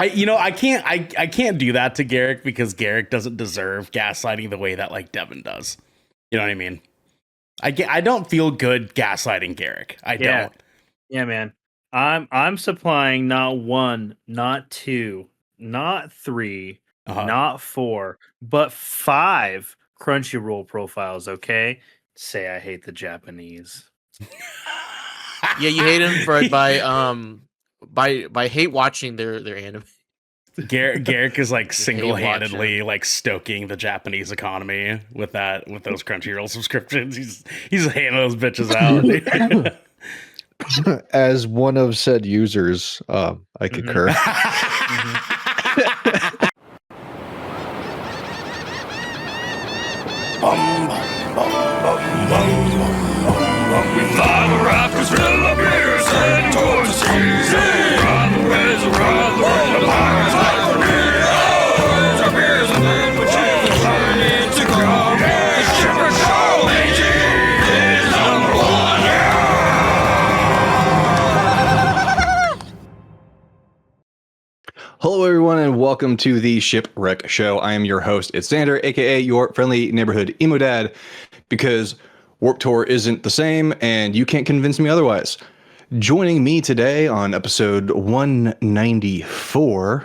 I can't do that to Garrick because Garrick doesn't deserve gaslighting the way that like Devin does. You know what I mean? I don't feel good gaslighting Garrick. I don't. Yeah, man. I'm supplying not one, not two, not three, not four, but 5 Crunchyroll profiles. Okay, say I hate the Japanese. Yeah, you hate them by hate watching their anime. Garrick is like single-handedly like stoking the Japanese economy with those Crunchyroll subscriptions. He's handing those bitches out. As one of said users, I concur. We fly the rafters, fill the beers, heading towards the seas. Ride the waves around the world, the pirates like the Raiders. Our beers and then we choose the journey to go. The Shipwreck Show, AG is number one. Hello, everyone, and welcome to the Shipwreck Show. I am your host. It's Xander, aka your friendly neighborhood emo dad, because Warp Tour isn't the same, and you can't convince me otherwise. Joining me today on episode 194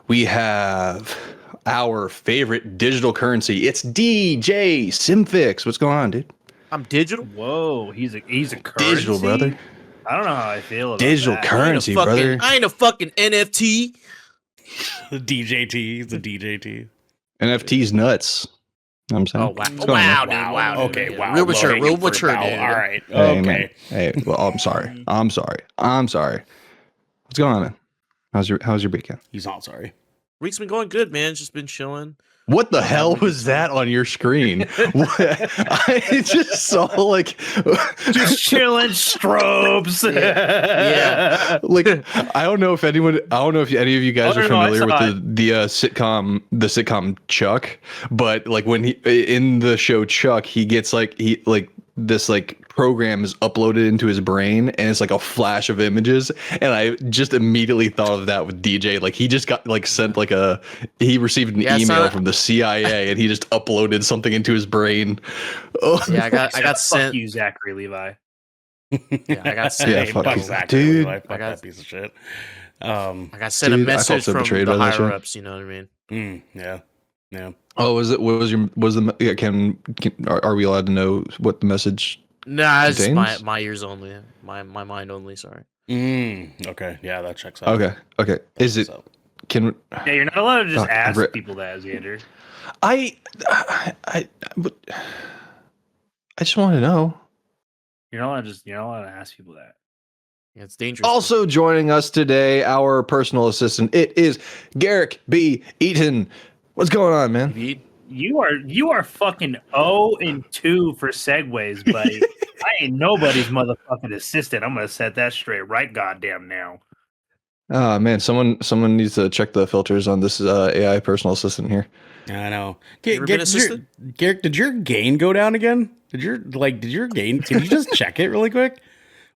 we have our favorite digital currency. It's DJ Simfix. What's going on, dude? I'm digital. Whoa, he's a currency? Digital, brother. I don't know how I feel about Digital that. currency, brother. I ain't a fucking NFT. The DJT, he's a DJT. NFT's nuts. I'm saying. Oh wow, dude! Wow. Okay, dude. wow. Real mature, dude. All right. Hey, Okay. man. Hey, well, I'm sorry. What's going on, man? How's your weekend? He's not sorry. Week's been going good, man. Just been chilling. What the hell was that on your screen? I just saw like Just chilling strobes. Yeah. like I don't know if any of you guys are familiar with the sitcom Chuck, but like when he in the show Chuck, he gets this program is uploaded into his brain and it's like a flash of images, and I just immediatay thought of that with DJ. Like he just got sent he received an email from the CIA and he just uploaded something into his brain. Oh. Yeah, I got sent. Fuck you, Zachary Levi. Yeah, I got sent. Yeah, fuck you, dude. dude. I got that piece of shit. I got sent a message from the higher ups. You know what I mean? Yeah. Oh, are we allowed to know what the message? Nah, it's contains? my ears only. My mind only. Sorry. Okay. Yeah, that checks out. Okay. Is it? Yeah, you're not allowed to just ask people that, Xander. I just want to know. You're not allowed to ask people that. Yeah, it's dangerous. Also joining us today, our personal assistant. It is Garrick B. Eaton. What's going on, man? You are fucking 0-2 for segues, buddy. I ain't nobody's motherfucking assistant. I'm gonna set that straight right goddamn now. Oh man, someone needs to check the filters on this AI personal assistant here. I know. Garrick, did your gain go down again? Did your gain? Can you just check it really quick?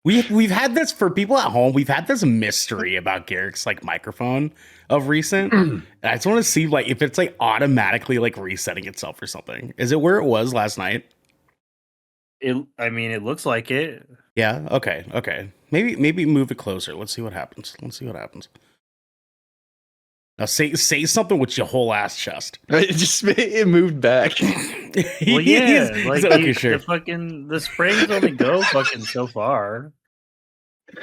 We've had this for people at home. We've had this mystery about Garrick's microphone of recent. And I just want to see if it's automatically resetting itself or something. Is it where it was last night? It looks like it. Yeah. Okay. Maybe move it closer. Let's see what happens. Now say something with your whole ass chest. It moved back. Well, yeah. Okay, sure. The springs only go fucking so far.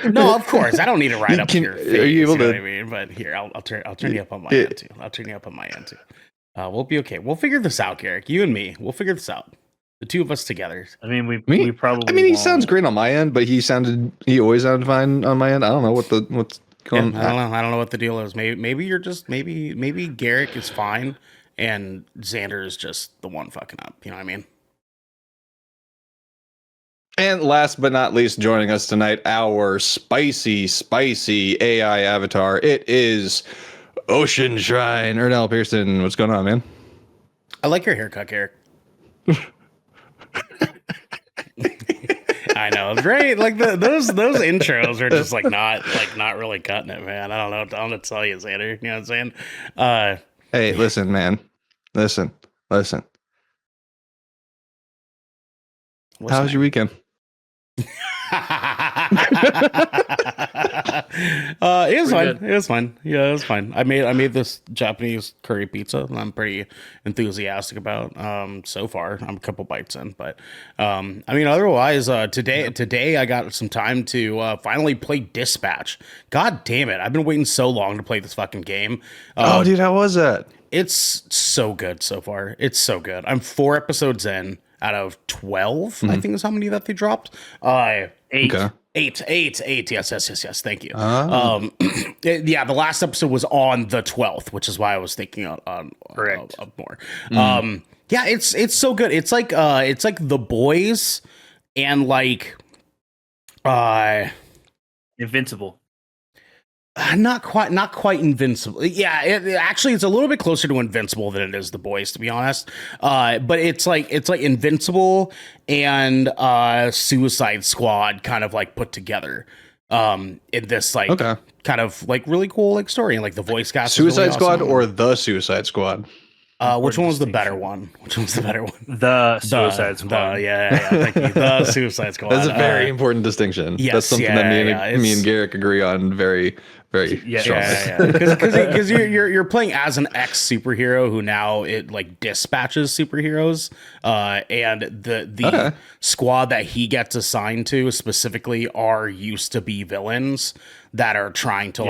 No, of course. I don't need to ride up to your face. Are you able know to? what I mean? But here, I'll turn you up on my end too. We'll be okay. We'll figure this out, Garrick. You and me. We'll figure this out. The two of us together. I mean, we probably. He won't. sounds great on my end, but he always sounded fine on my end. I don't know what's going on. I don't know what the deal is. Maybe you're just maybe Garrick is fine and Xander is just the one fucking up. You know what I mean? And last but not least, joining us tonight, our spicy AI avatar. It is Ocean Shrine, Ernell Pearson. What's going on, man? I like your haircut, Garrick. I know, it's great. Like those intros are just like not really cutting it, man. I don't know what to tell you, Xander. You know what I'm saying? Hey, listen, man. Listen. How's your weekend? It was fine. good. It was fine. Yeah, it was fine. I made this Japanese curry pizza and I'm pretty enthusiastic about so far. I'm a couple bites in, but I mean otherwise today I got some time to finally play Dispatch. God damn it. I've been waiting so long to play this fucking game. Oh dude, how was that? It's so good so far. It's so good. I'm 4 episodes in out of 12, I think is how many that they dropped. 8. Okay. Eight. Yes. Thank you. Oh. Yeah, the last episode was on the 12th, which is why I was thinking on Correct. of more. Yeah, it's so good. It's like The Boys and like Invincible. not quite Invincible. Yeah, actually it's a little bit closer to Invincible than it is The Boys, to be honest. But it's like Invincible and Suicide Squad kind of like put together in this like kind of like really cool like story, and like the voice cast. Suicide is really Squad awesome. or the Suicide Squad? Which one was the better one? The Suicide Squad. Yeah. Thank you. The Suicide Squad. That's a very important distinction. yes, That's something yeah, that me and Garrick agree on very strongly. Because you're playing as an ex superhero who now it like dispatches superheroes, and the squad that he gets assigned to specifically are used to be villains that are trying to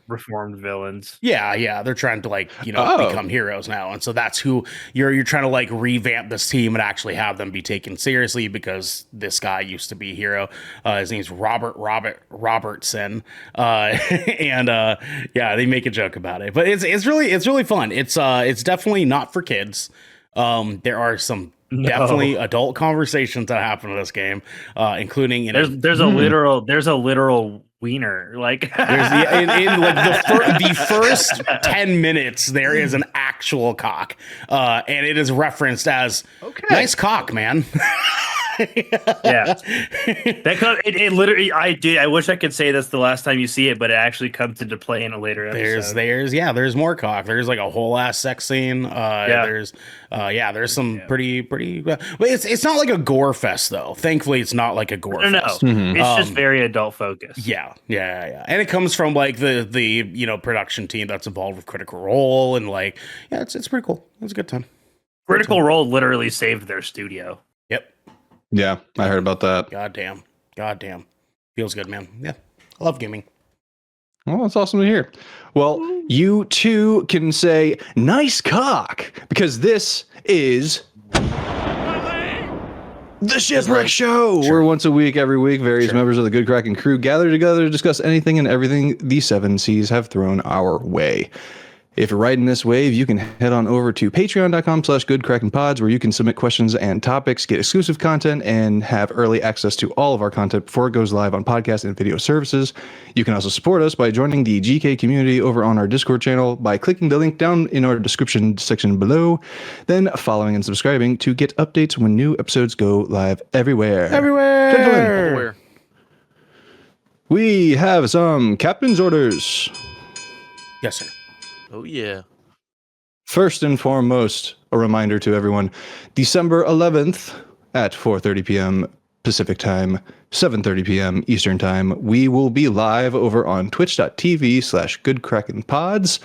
reformed villains. Yeah, they're trying to like become heroes now, and so that's who you're trying to like revamp this team and actually have them be taken seriously because this guy used to be a hero. His name's Robertson, and yeah, they make a joke about it, but it's really fun. It's definitely not for kids. There are some definitely adult conversations that happen in this game, including there's a literal wiener, like there's in like the first 10 minutes there is an actual cock, and it is referenced as nice cock, man. Yeah, it literally. I wish I could say that's the last time you see it, but it actually comes into play in a later episode. There's more cock. There's like a whole ass sex scene. There's some pretty. But it's not like a gore fest though. Thankfully, it's not like a gore fest. No. It's just very adult focused. Yeah, and it comes from like the production team that's involved with Critical Role, and like it's pretty cool. It's a good time. Critical Role literally saved their studio. Yep. Yeah, I heard about that. Goddamn. Feels good, man. Yeah. I love gaming. Well, that's awesome to hear. Well, you too can say nice cock because this is the Shipwreck Show, where once a week, every week, various members of the Good Kraken crew gather together to discuss anything and everything the seven seas have thrown our way. If you're riding this wave, you can head on over to patreon.com/goodkrakenpods, where you can submit questions and topics, get exclusive content, and have early access to all of our content before it goes live on podcast and video services. You can also support us by joining the GK community over on our Discord channel by clicking the link down in our description section below, then following and subscribing to get updates when new episodes go live everywhere. Everywhere. We have some captain's orders. Yes, sir. Oh, yeah. First and foremost, a reminder to everyone, December 11th at 4:30 p.m. Pacific time, 7:30 p.m. Eastern time, we will be live over on twitch.tv/goodkrakenpods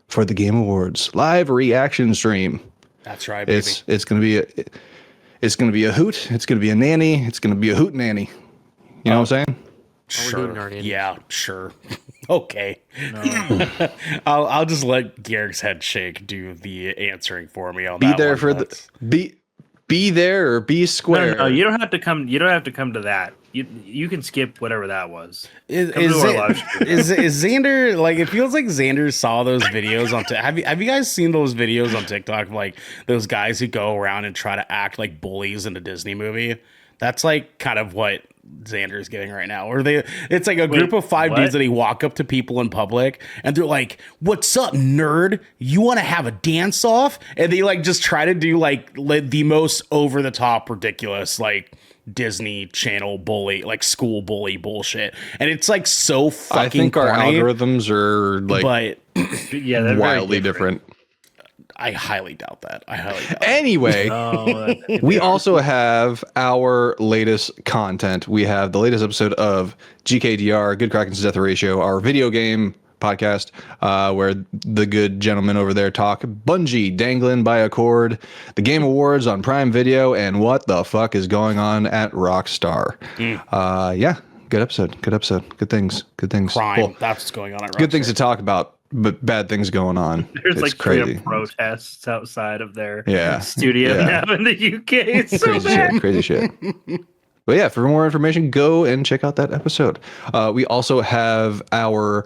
for the Game Awards live reaction stream. That's right, baby. It's gonna be a hoot. It's gonna be a nanny. It's gonna be a hoot nanny. You know what I'm saying? Sure. Yeah, sure. Okay. No. I'll just let Garrick's head shake do the answering for me on be that there one. for be there or be square. No, you don't have to come. You don't have to come to that. You can skip whatever that was. Is Xander, like, it feels like Xander saw those videos on have you guys seen those videos on TikTok, like those guys who go around and try to act like bullies in a Disney movie? That's like kind of what Xander's getting right now, or it's like a group of 5 dudes that he walk up to people in public and they're like, "What's up, nerd? You want to have a dance off?" And they like just try to do like the most over the top ridiculous like Disney Channel bully, like school bully bullshit, and it's like so fucking. I think our corny, algorithms are like but Yeah, they're wildly different. I highly doubt that. Anyway, No, we also have our latest content. We have the latest episode of GKDR, Good Kraken's Death Ratio, our video game podcast, where the good gentlemen over there talk Bungie dangling by a cord, the Game Awards on Prime Video, and what the fuck is going on at Rockstar. Yeah, good episode. Good things. Crime. Cool. That's what's going on at Rockstar. Good things to talk about, but bad things going on. There's It's like crazy. freedom protests outside of their Yeah. studio Yeah. now in the UK. It's so bad. Crazy shit. But yeah, for more information, go and check out that episode. We also have our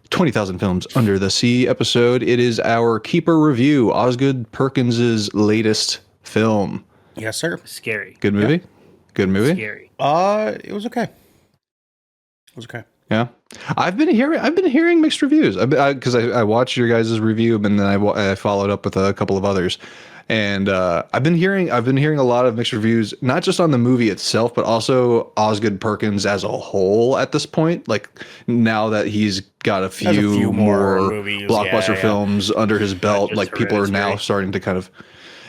20,000 Films Under the Sea episode. It is our Keeper review, Osgood Perkins's latest film. Yes, sir. Scary. Good movie? Good movie? Scary. It was okay. Yeah. I've been hearing mixed reviews because I watched your guys' review and then I followed up with a couple of others. And I've been hearing a lot of mixed reviews, not just on the movie itself, but also Osgood Perkins as a whole at this point. Like now that he's got a few more movies, blockbuster films under his belt, Just like people are now Hereditary. starting to kind of,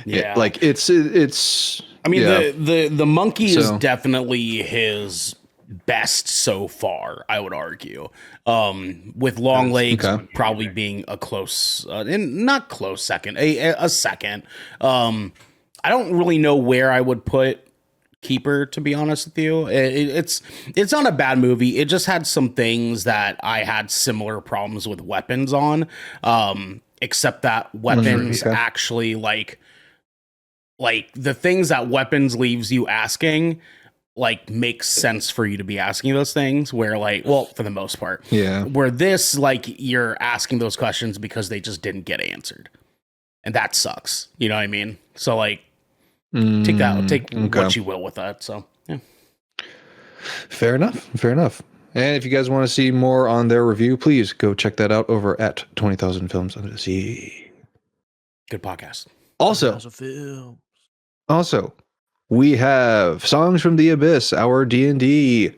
Yeah. like it's. I mean, yeah. the monkey is So- definitely his best so far, I would argue. With Long Legs Okay. probably being a close, not close second, a second. I don't really know where I would put Keeper, to be honest with you. It's not a bad movie. It just had some things that I had similar problems with Weapons on, except that Weapons Okay. actually like the things that Weapons leaves you asking like makes sense for you to be asking those things, where like, well, for the most part, Yeah. where this, like, you're asking those questions because they just didn't get answered, and that sucks, you know what I mean? So like take okay. what you will with that. So yeah. Fair enough. And if you guys want to see more on their review, please go check that out over at 20,000 Films Under the Sea. Good podcast. Also, we have Songs from the Abyss, our D&D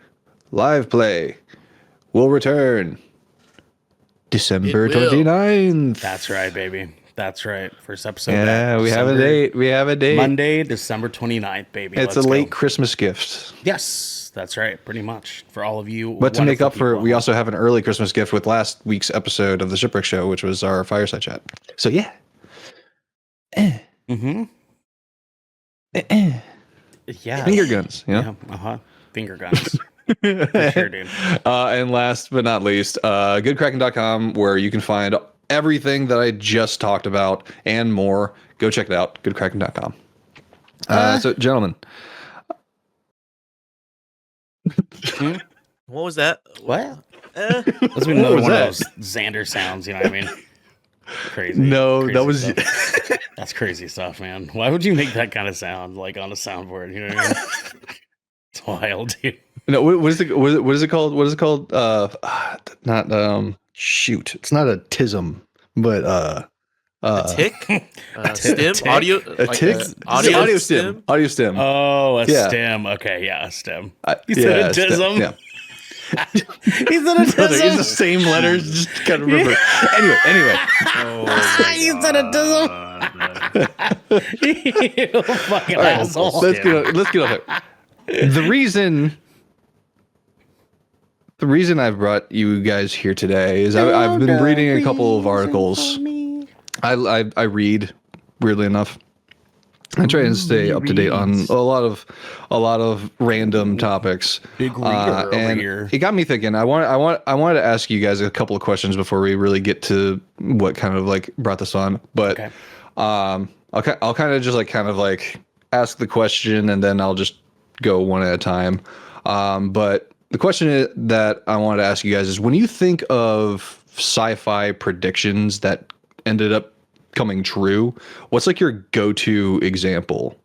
live play will return December It will. 29th. That's right, baby. That's right. First episode. Yeah, back, we have a December- date. We have a date. Monday, December 29th, baby. It's Let's a late go. Christmas gift. Yes, that's right. Pretty much for all of you. But to make wonderful up for it, people. we also have an early Christmas gift with last week's episode of the Shipwreck Show, which was our fireside chat. So yeah. Mm-hmm. Yeah. Finger guns, yeah. Finger guns. For sure, dude. And last but not least, goodkraken.com, where you can find everything that I just talked about and more. Go check it out, goodkraken.com. So, gentlemen. What was that? What? Eh. That's been another was one that? of those Xander sounds, you know what I mean? Crazy. No, crazy that was stuff. That's crazy stuff, man. Why would you make that kind of sound like on a soundboard? You know what I mean? It's wild, dude. no. What is it called? What is it called? Not shoot. It's not a tism, but A tick? Stim? tick? Audio? a like tick. audio stim. Audio stim. Oh, a Yeah. stem. Okay, yeah, a stem. You said a tism? Yeah. He said a Brother, it's the tism. same letters. Just can't remember. Anyway. He said a tism. You fucking All right, asshole. let's get off it. The reason I've brought you guys here today is I've been reading a couple of articles. I read, weirdly enough. I try and stay up to date on a lot of random topics. Big reader over and here. it got me thinking. I wanted to ask you guys a couple of questions before we really get to what kind of like brought this on. But Okay. I'll kind of just like ask the question and then I'll just go one at a time. But the question that I wanted to ask you guys is, when you think of sci-fi predictions that ended up coming true, what's like your go-to example?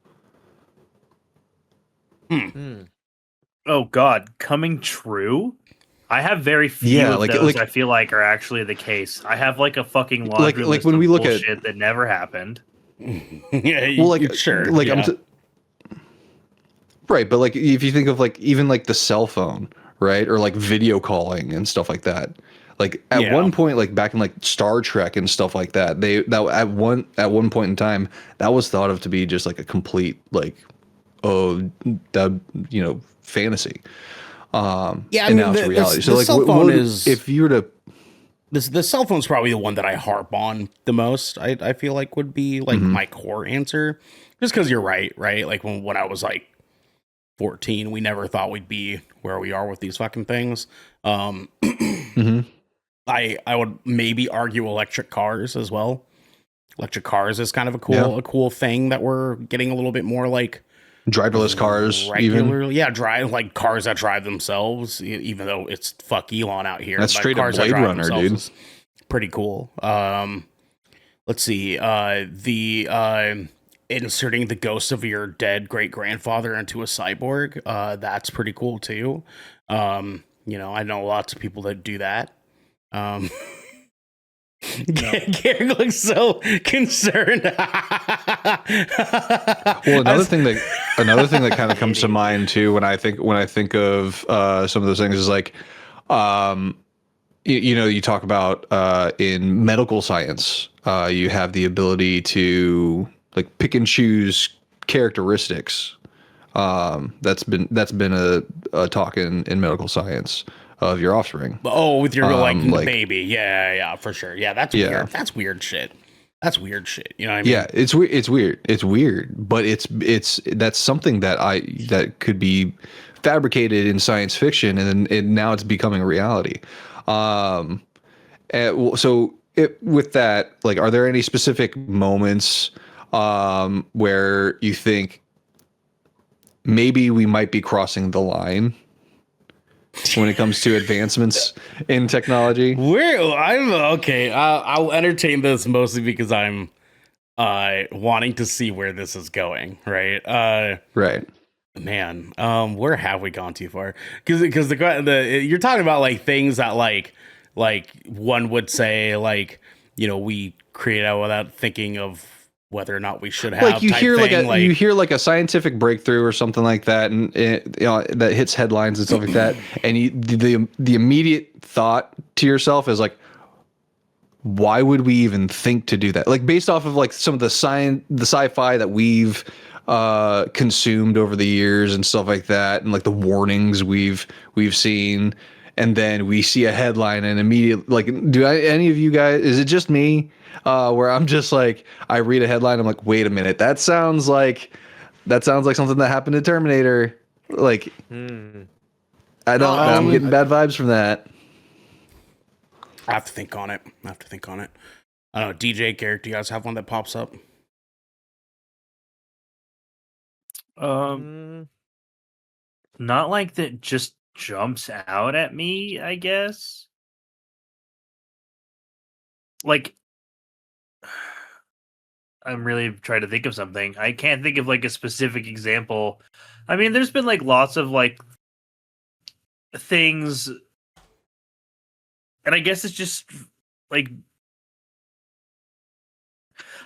Oh God, coming true? I have very few Yeah, of like- those. like- I feel like are actually the case. I have like a fucking laundry Like list when of we look at- bullshit that never happened. Yeah, Well, like sure. like yeah. Right, but like if you think of like even like the cell phone, right, or like video calling and stuff like that. Like at one point, like back in like Star Trek and stuff like that, at one point in time that was thought of to be just like a complete like fantasy. Yeah, I and mean, now it's reality. the So like, cell phone is if you were to the cell phone's probably the one that I harp on the most. I feel like would be like my core answer, just because you're right. Like when I was like 14, we never thought we'd be where we are with these fucking things. I would maybe argue electric cars as well. Electric cars is kind of a cool thing that we're getting a little bit more like driverless cars, regularly. Yeah, drive like cars that drive themselves. Even though it's fuck Elon out here, that's straight up Blade Runner, dude. Pretty cool. Let's see. The inserting the ghost of your dead great grandfather into a cyborg. That's pretty cool too. I know lots of people that do that. Garrick looks so concerned. Well, another thing that kind of comes to mind too when I think of some of those things is like, you talk about in medical science, you have the ability to like pick and choose characteristics. That's been a talk in medical science of your offspring. Oh, with your like baby. Yeah, for sure. Yeah, that's weird. That's weird shit. That's weird shit. You know what I mean? Yeah, it's weird. It's weird, but that's something that could be fabricated in science fiction, and now it's becoming a reality. With that, like, are there any specific moments where you think maybe we might be crossing the line when it comes to advancements in technology? I'll entertain this mostly because I'm wanting to see where this is going. Right. Right. Man, where have we gone too far? Because you're talking about like things that like one would say like, we create out without thinking of whether or not we should have. Like you hear like a scientific breakthrough or something like that, and that hits headlines and stuff like that, and the immediate thought to yourself is like, why would we even think to do that? Like based off of like some of the sci-fi that we've consumed over the years and stuff like that, and like the warnings we've seen, and then we see a headline and immediately like, any of you guys? Is it just me? Where I'm just like, I read a headline, I'm like, wait a minute, that sounds like something that happened to Terminator. Like, I don't. I'm getting bad vibes from that. I have to think on it. I don't know. DJ, Garrick, do you guys have one that pops up? Not like that just jumps out at me, I guess. Like, I'm really trying to think of something. I can't think of like a specific example. I mean, there's been like lots of like things, and I guess it's just like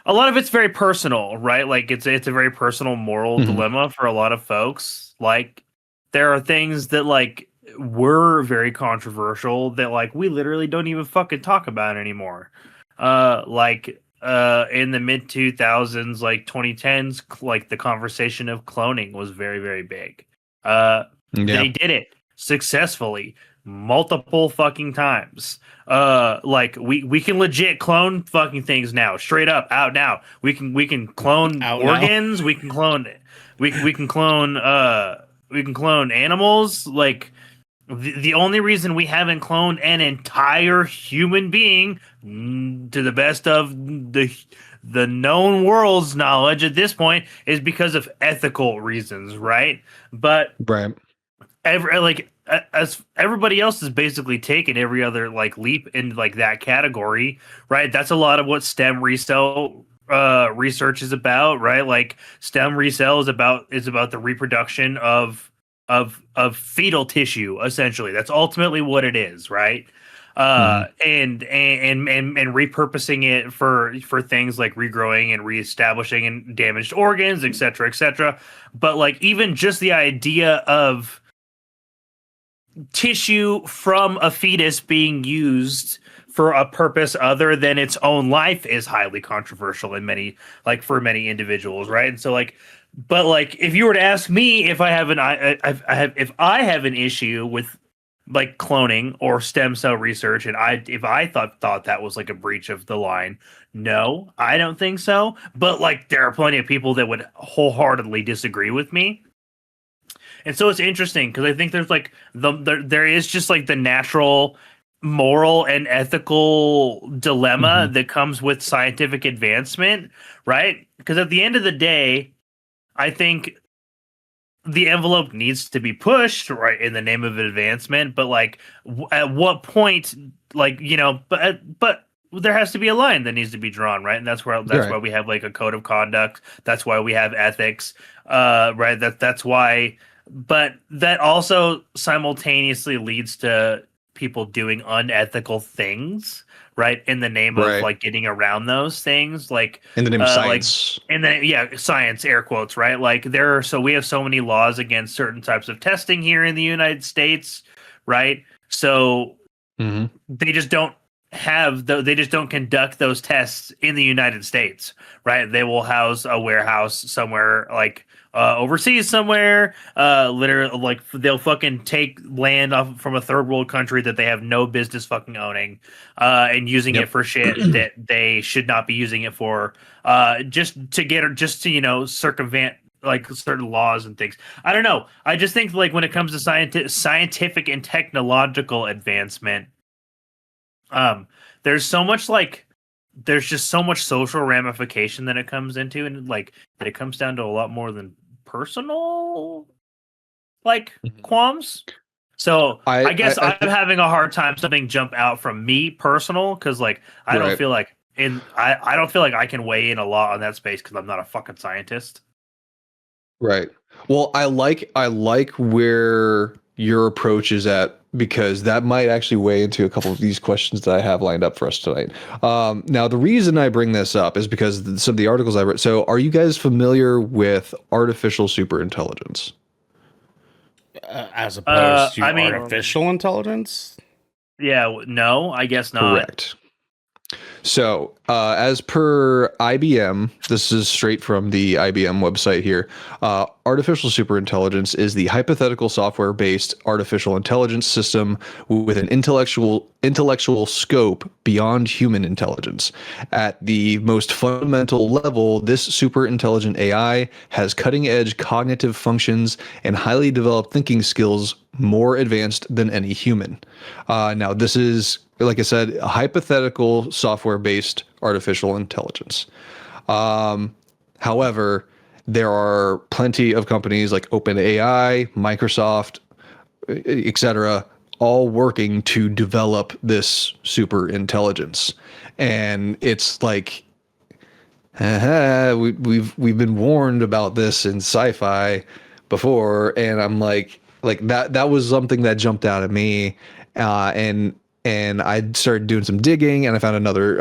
a lot of it's very personal, right? Like it's a very personal moral dilemma for a lot of folks. Like there are things that like were very controversial that like we literally don't even fucking talk about anymore. In the mid 2000s, like 2010s, like the conversation of cloning was very, very big. They did it successfully multiple fucking times. Like we can legit clone fucking things now, straight up out now. We can clone organs. We can clone animals. Like the only reason we haven't cloned an entire human being, to the best of the known world's knowledge at this point, is because of ethical reasons, right? But as everybody else has basically taken every other like leap in like that category, right? That's a lot of what STEM resell research is about, right? Like STEM resell is about the reproduction of fetal tissue, essentially. That's ultimately what it is, right? and repurposing it for things like regrowing and reestablishing and damaged organs, etc., etc. But like even just the idea of tissue from a fetus being used for a purpose other than its own life is highly controversial in many, like for many individuals, right? And so like, but like if you were to ask me if I have if I have an issue with like cloning or stem cell research, and if I thought that was like a breach of the line, no, I don't think so. But like there are plenty of people that would wholeheartedly disagree with me. And so it's interesting because I think there's like there is just like the natural moral and ethical dilemma that comes with scientific advancement, right? Because at the end of the day, I think the envelope needs to be pushed, right, in the name of advancement. But like, at what point, like, you know, but there has to be a line that needs to be drawn, right? And that's why we have like a code of conduct. That's why we have ethics, right? That's why. But that also simultaneously leads to people doing unethical things, right? In the name of like getting around those things, like in the name of science. Like, and then science, air quotes, right? Like we have so many laws against certain types of testing here in the United States, right? So they just don't they just don't conduct those tests in the United States, right? They will house a warehouse somewhere like overseas somewhere, literally like they'll fucking take land off from a third world country that they have no business fucking owning, and using it for shit that they should not be using it for, just to you know circumvent like certain laws and things. I don't know. I just think like when it comes to scientific and technological advancement, there's so much like there's just so much social ramification that it comes into, and like that it comes down to a lot more than personal like qualms. So I guess I'm having a hard time something jump out from me personal because like I don't feel like I don't feel like I can weigh in a lot on that space because I'm not a fucking scientist. Right. Well, I like where your approach is at, because that might actually weigh into a couple of these questions that I have lined up for us tonight. Now, the reason I bring this up is because some of the articles I read. So, are you guys familiar with artificial superintelligence? As opposed to artificial intelligence? Yeah, no, I guess not. Correct. So, as per IBM, this is straight from the IBM website here. Artificial superintelligence is the hypothetical software-based artificial intelligence system with an intellectual scope beyond human intelligence. At the most fundamental level, this superintelligent AI has cutting-edge cognitive functions and highly developed thinking skills more advanced than any human. Now, this is, like I said, a hypothetical software-based artificial intelligence. However, there are plenty of companies like OpenAI, Microsoft, etc., all working to develop this super intelligence. And it's like, we've been warned about this in sci-fi before, and I'm like that was something that jumped out at me, and I started doing some digging, and I found another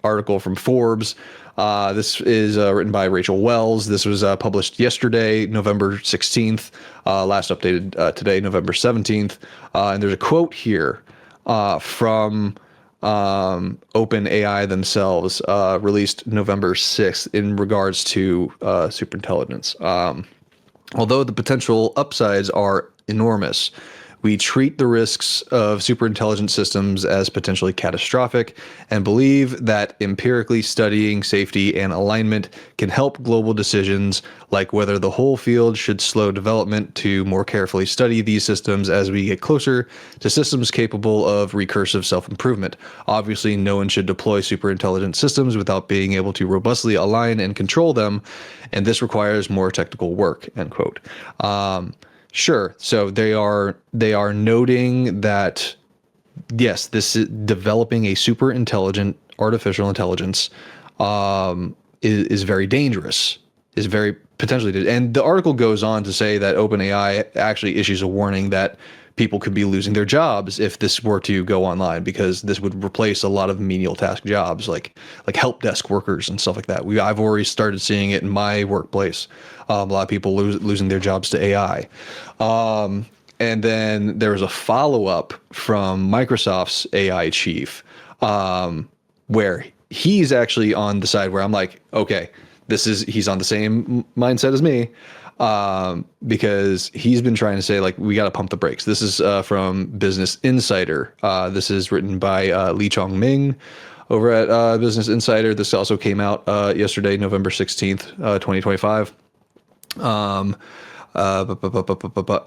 article from Forbes. This is written by Rachel Wells. This was published yesterday, November 16th, last updated today, November 17th. And there's a quote here from OpenAI themselves, released November 6th in regards to superintelligence. Although the potential upsides are enormous, we treat the risks of superintelligent systems as potentially catastrophic and believe that empirically studying safety and alignment can help global decisions, like whether the whole field should slow development to more carefully study these systems as we get closer to systems capable of recursive self-improvement. Obviously, no one should deploy superintelligent systems without being able to robustly align and control them, and this requires more technical work, end quote. Sure. So they are noting that, yes, this is developing a super intelligent artificial intelligence is very dangerous, is very potentially. And the article goes on to say that OpenAI actually issues a warning that people could be losing their jobs if this were to go online, because this would replace a lot of menial task jobs like help desk workers and stuff like that. I've already started seeing it in my workplace. A lot of people losing their jobs to AI. And then there was a follow-up from Microsoft's AI chief, where he's actually on the side where I'm like, okay, he's on the same mindset as me, because he's been trying to say, like, we got to pump the brakes. This is from Business Insider. This is written by Lee Chong Ming over at Business Insider. This also came out yesterday, November 16th, 2025. All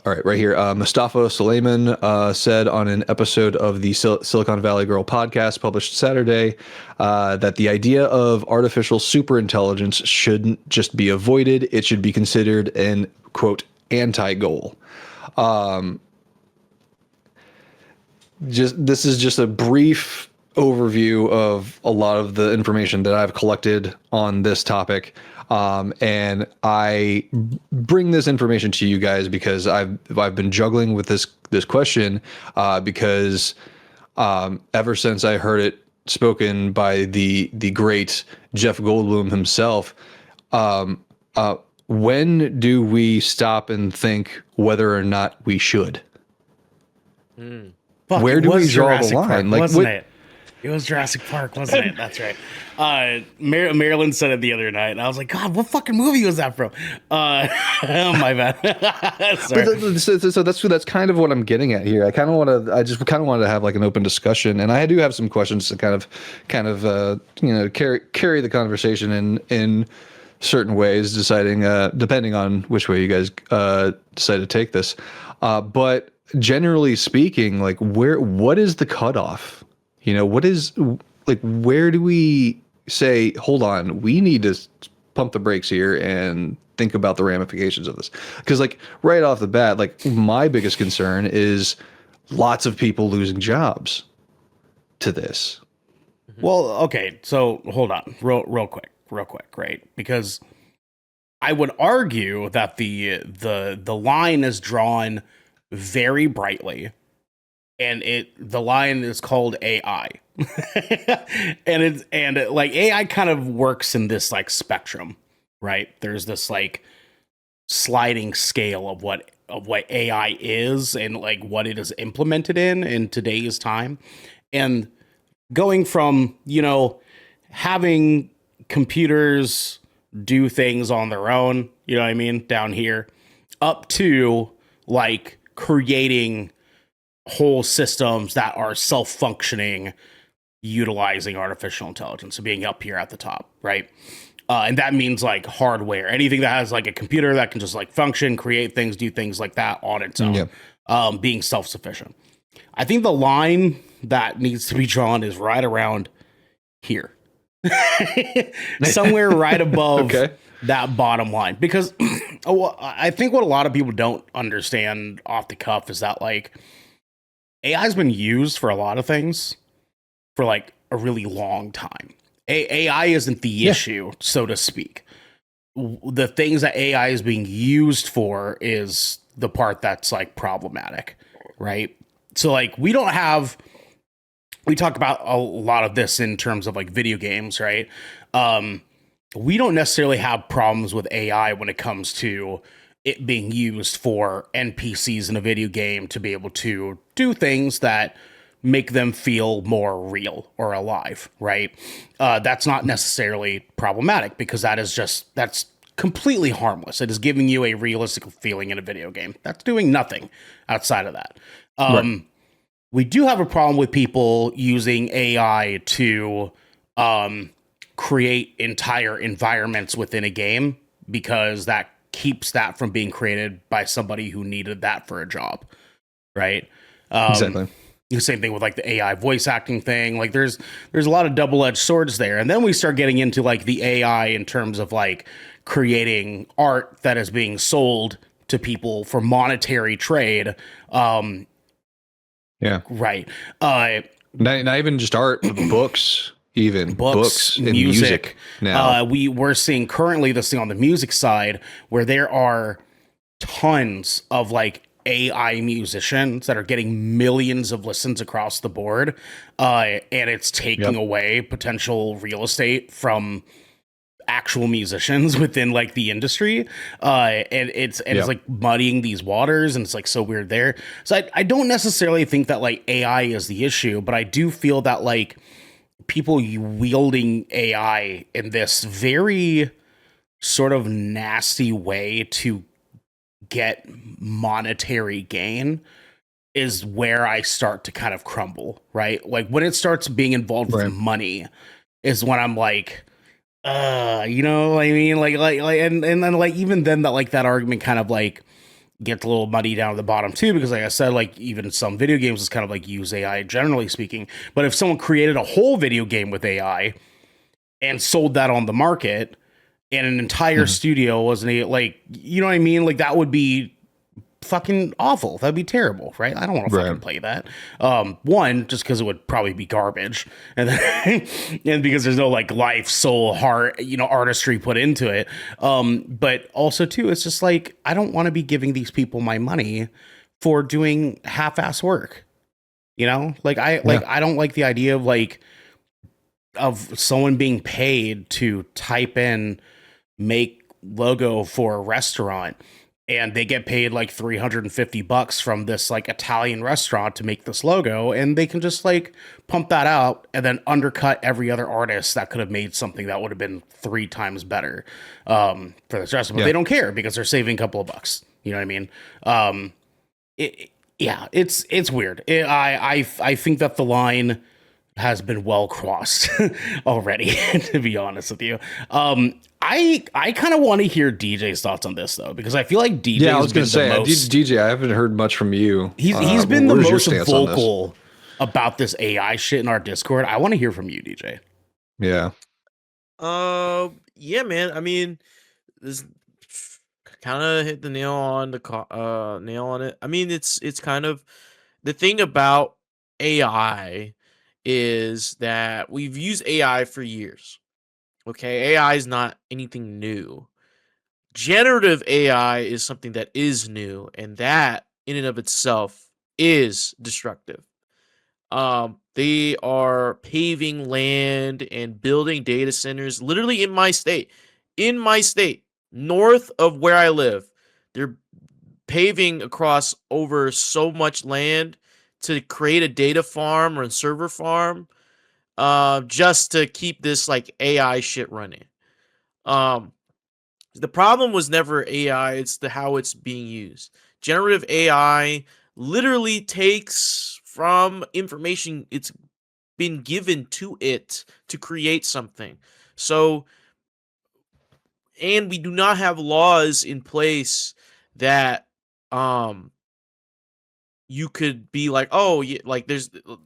right, right here. Mustafa Suleiman said on an episode of the Silicon Valley Girl podcast published Saturday that the idea of artificial superintelligence shouldn't just be avoided. It should be considered an, quote, anti-goal. This is just a brief overview of a lot of the information that I've collected on this topic. And I bring this information to you guys because I've been juggling with this question, because ever since I heard it spoken by the great Jeff Goldblum himself, when do we stop and think whether or not we should? Fuck, where do we draw Jurassic the line? Park, Like, wasn't it? It was Jurassic Park, wasn't it? That's right. Marilyn said it the other night, and I was like, God, what fucking movie was that from? Oh, my bad. Sorry. So that's kind of what I'm getting at here. I just kind of wanted to have like an open discussion, and I do have some questions to kind of carry the conversation in certain ways, depending on which way you guys decide to take this. But generally speaking, like, what is the cutoff? What is, like, where do we say, hold on, we need to pump the brakes here and think about the ramifications of this? Because, like, right off the bat, like, my biggest concern is lots of people losing jobs to this. Well, okay, so hold on, real quick, right? Because I would argue that the line is drawn very brightly. And the line is called AI, and like AI kind of works in this like spectrum, right? There's this like sliding scale of what AI is and like what it is implemented in today's time, and going from having computers do things on their own, you know what I mean, down here, up to like creating whole systems that are self-functioning, utilizing artificial intelligence, so being up here at the top, right? And that means like hardware, anything that has like a computer that can just like function, create things, do things like that on its own, being self-sufficient. I think the line that needs to be drawn is right around here, somewhere right above that bottom line, because I think what a lot of people don't understand off the cuff is that like AI has been used for a lot of things for like a really long time. AI isn't the issue, so to speak. The things that AI is being used for is the part that's like problematic, right? So like we talk about a lot of this in terms of like video games, right? We don't necessarily have problems with AI when it comes to it being used for NPCs in a video game to be able to do things that make them feel more real or alive, right? That's not necessarily problematic because that's completely harmless. It is giving you a realistic feeling in a video game. That's doing nothing outside of that. Right. We do have a problem with people using AI to create entire environments within a game because that keeps that from being created by somebody who needed that for a job, right? Exactly. The same thing with like the AI voice acting thing. Like there's a lot of double-edged swords there. And then we start getting into like the AI in terms of like creating art that is being sold to people for monetary trade. Right. Not even just art, books. Even books and music now. We're seeing currently this thing on the music side where there are tons of like AI musicians that are getting millions of listens across the board, and it's taking away potential real estate from actual musicians within like the industry, and it's like muddying these waters, and it's like so weird there. So I don't necessarily think that like AI is the issue, but I do feel that like people wielding AI in this very sort of nasty way to get monetary gain is where I start to kind of crumble, right? Like when it starts being involved with money is when I'm like, you know what I mean? Like, and then like, even then that argument kind of like gets a little muddy down at the bottom too, because like I said, like even some video games is kind of like use AI generally speaking. But if someone created a whole video game with AI and sold that on the market and an entire studio wasn't like, you know what I mean? Like that would be fucking awful. That'd be terrible, right? I don't want to fucking play that. One, just because it would probably be garbage, and then and because there's no like life, soul, heart, you know, artistry put into it. But also too, it's just like I don't want to be giving these people my money for doing half-ass work. You know, like I don't like the idea of like of someone being paid to type in make logo for a restaurant, and they get paid like $350 from this like Italian restaurant to make this logo, and they can just like pump that out and then undercut every other artist that could have made something that would have been 3 times better for this restaurant. But they don't care because they're saving a couple of bucks. You know what I mean? It's weird. I think that the line has been well crossed already, to be honest with you. I kind of want to hear DJ's thoughts on this though, because I feel like DJ. Yeah, I was going to say, DJ, I haven't heard much from you. He's been the most vocal about this AI shit in our Discord. I want to hear from you, DJ. Yeah. Yeah, man. I mean, this kind of hit the nail on it. I mean, it's kind of the thing about AI is that we've used AI for years. Okay, AI is not anything new. Generative AI is something that is new, and that in and of itself is destructive. They are paving land and building data centers literally in my state. North of where I live, they're paving across over so much land to create a data farm or a server farm, just to keep this like AI shit running. The problem was never AI, it's how it's being used. Generative AI literally takes from information it's been given to it to create something. So, and we do not have laws in place that you could be like, oh, yeah, like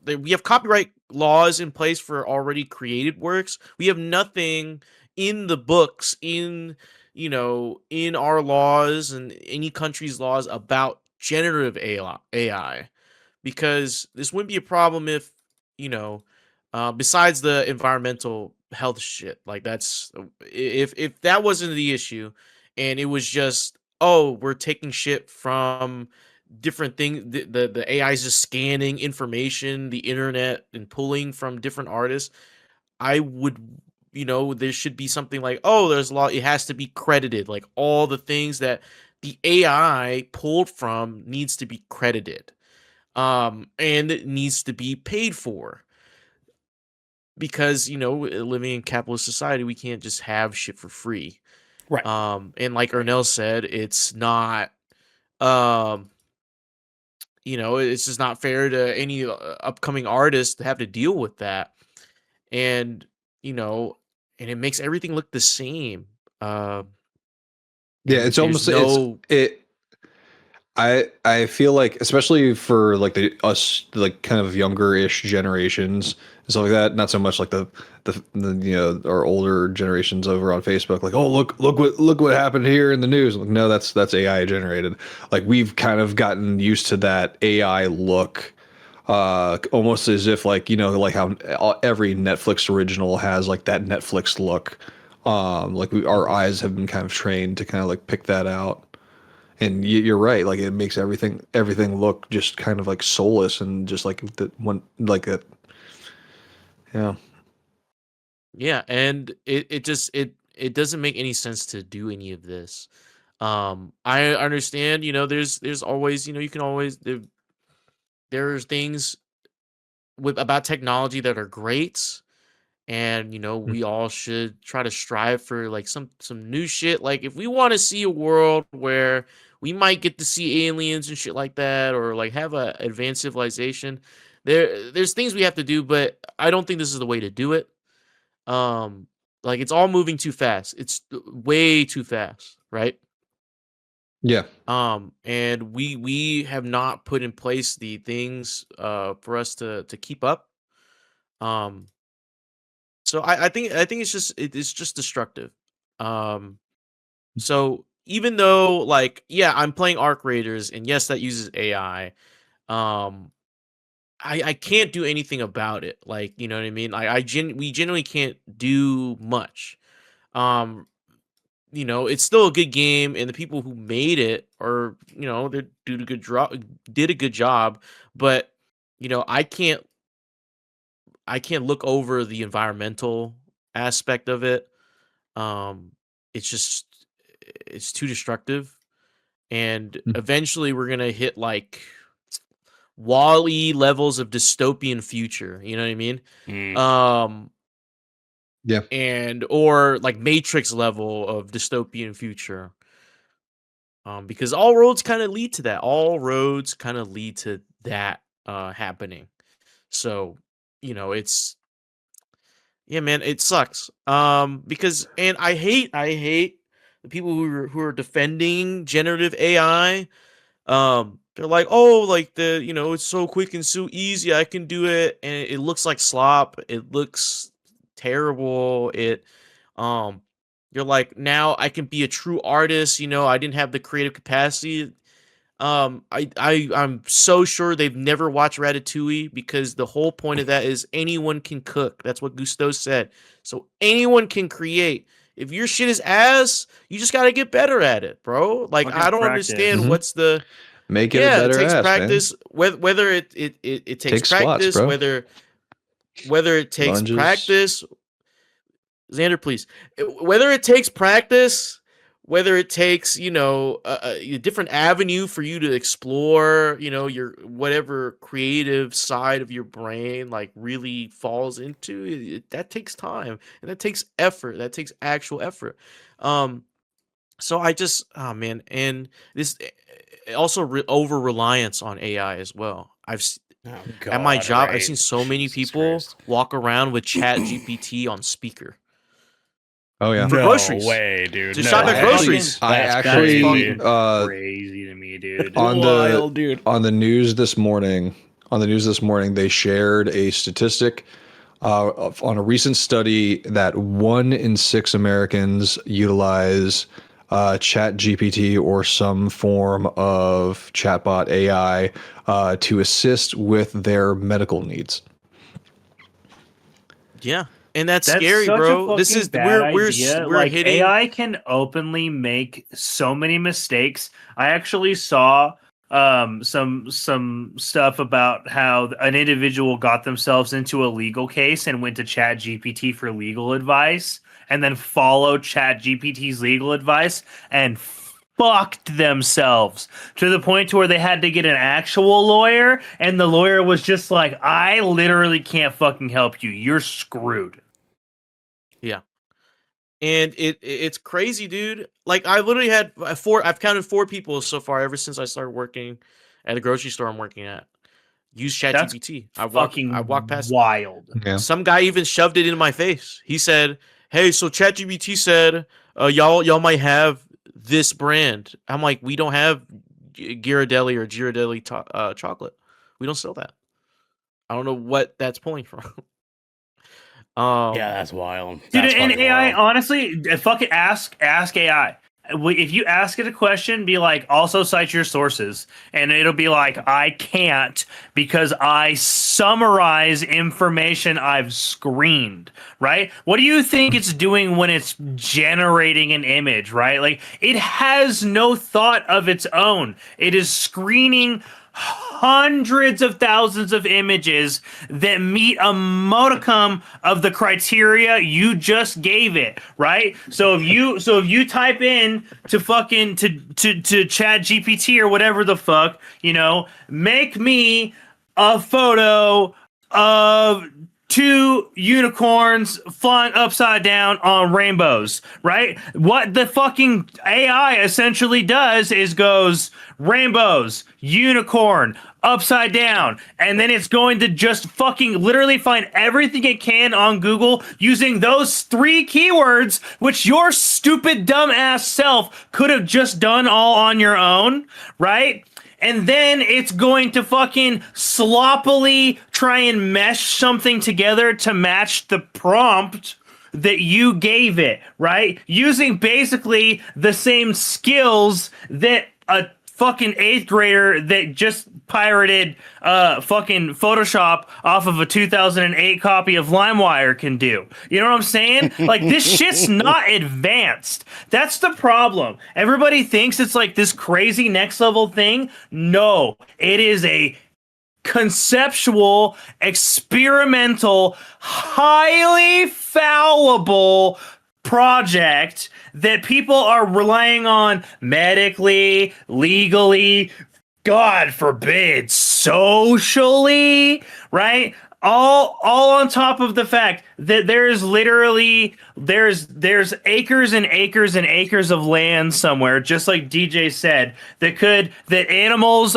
we have copyright laws in place for already created works. We have nothing in the books, in our laws and any country's laws about generative AI, because this wouldn't be a problem if, besides the environmental health shit, like that's if that wasn't the issue, and it was just, oh, we're taking shit from different things, the AI is just scanning information, the internet, and pulling from different artists, I would, there should be something like, oh, there's a law, it has to be credited, like all the things that the AI pulled from needs to be credited, and it needs to be paid for, because living in capitalist society, we can't just have shit for free, right? And like Ernell said, it's not it's just not fair to any upcoming artist to have to deal with that. And, and it makes everything look the same. Yeah, it's almost, I feel like, especially for like us, like kind of younger-ish generations and stuff like that, not so much like the our older generations over on Facebook, like, oh, look what happened here in the news. Like, no, that's AI generated. Like, we've kind of gotten used to that AI look, almost as if like, like how every Netflix original has like that Netflix look. Like our eyes have been kind of trained to kind of like pick that out. And you're right. Like it makes everything look just kind of like soulless and just like the one like that. Yeah. Yeah, and it doesn't make any sense to do any of this. I understand, there's always, you can always there's things about technology that are great, and we all should try to strive for like some new shit. Like if we want to see a world where we might get to see aliens and shit like that, or like have a advanced civilization, there's things we have to do, but I don't think this is the way to do it. Like it's all moving too fast. It's way too fast, right? Yeah. And we have not put in place the things for us to keep up. Um, so I think it's just destructive. So even though like I'm playing Arc Raiders, and yes, that uses AI. I can't do anything about it. Like, you know what I mean? We genuinely can't do much. Um, it's still a good game, and the people who made it are, they did a good job, but I can't look over the environmental aspect of it. Um, it's just it's too destructive, and eventually we're gonna hit like Wall-E levels of dystopian future. You know what I mean? Yeah. And or like Matrix level of dystopian future. Because all roads kind of lead to that. All roads kind of lead to that happening. So, it's man, it sucks. Because and I hate the people who are defending generative AI. They're like, oh, like it's so quick and so easy, I can do it, and it looks like slop. It looks terrible. You're like, now I can be a true artist. I didn't have the creative capacity. I'm so sure they've never watched Ratatouille, because the whole point of that is anyone can cook. That's what Gusteau said. So anyone can create. If your shit is ass, you just got to get better at it, bro. Like Fucking I don't practice. understand what's the Make it a better it takes ass, practice. man. Whether it takes Take squats, practice, bro. whether it takes Lunges. practice. Xander, please. Whether it takes practice, whether it takes a different avenue for you to explore, your whatever creative side of your brain like really falls into that takes time, and that takes effort. That takes actual effort. So I just, oh man, and this also over reliance on AI as well. At my job, I've seen so many people walk around with Chat GPT on speaker. Oh yeah. For groceries. Way, dude. To shop at groceries. I That's actually fucking crazy to me, dude. on Wild, dude. on the news this morning, they shared a statistic on a recent study that 1 in 6 Americans utilize Chat GPT or some form of chatbot AI to assist with their medical needs. Yeah. And that's scary, bro. This is we're hitting. AI can openly make so many mistakes. I actually saw some stuff about how an individual got themselves into a legal case and went to Chat GPT for legal advice, and then followed Chat GPT's legal advice and fucked themselves to the point to where they had to get an actual lawyer, and the lawyer was just like, I literally can't fucking help you. You're screwed. Yeah. And it's crazy, dude. Like I literally had I've counted 4 people so far ever since I started working at a grocery store I'm working at. Use ChatGPT. I walked past wild. Yeah. Some guy even shoved it in my face. He said, "Hey, so ChatGPT said y'all might have this brand." I'm like, "We don't have Ghirardelli or Ghirardelli chocolate. We don't sell that." I don't know what that's pulling from. Yeah, that's wild. Dude, That's and fucking AI, wild. honestly, fucking ask AI. if you ask it a question, be like, also cite your sources. And it'll be like, I can't because I summarize information I've screened, right? What do you think it's doing when it's generating an image, right? Like, it has no thought of its own. It is screening hundreds of thousands of images that meet a modicum of the criteria you just gave it, right? So if you type in to fucking to Chat GPT or whatever the fuck, make me a photo of two unicorns flying upside down on rainbows, right? What the fucking AI essentially does is goes rainbows, unicorn, upside down, and then it's going to just fucking literally find everything it can on Google using those 3 keywords, which your stupid dumb ass self could have just done all on your own, right? And then it's going to fucking sloppily try and mesh something together to match the prompt that you gave it, right? Using basically the same skills that a fucking 8th grader that just pirated fucking Photoshop off of a 2008 copy of LimeWire can do. You know what I'm saying? Like, this shit's not advanced. That's the problem. Everybody thinks it's like this crazy next level thing. No, it is a conceptual, experimental, highly fallible project that people are relying on medically, legally, God forbid, socially, right? All on top of the fact that there's literally there's acres and acres and acres of land somewhere, just like DJ said, that animals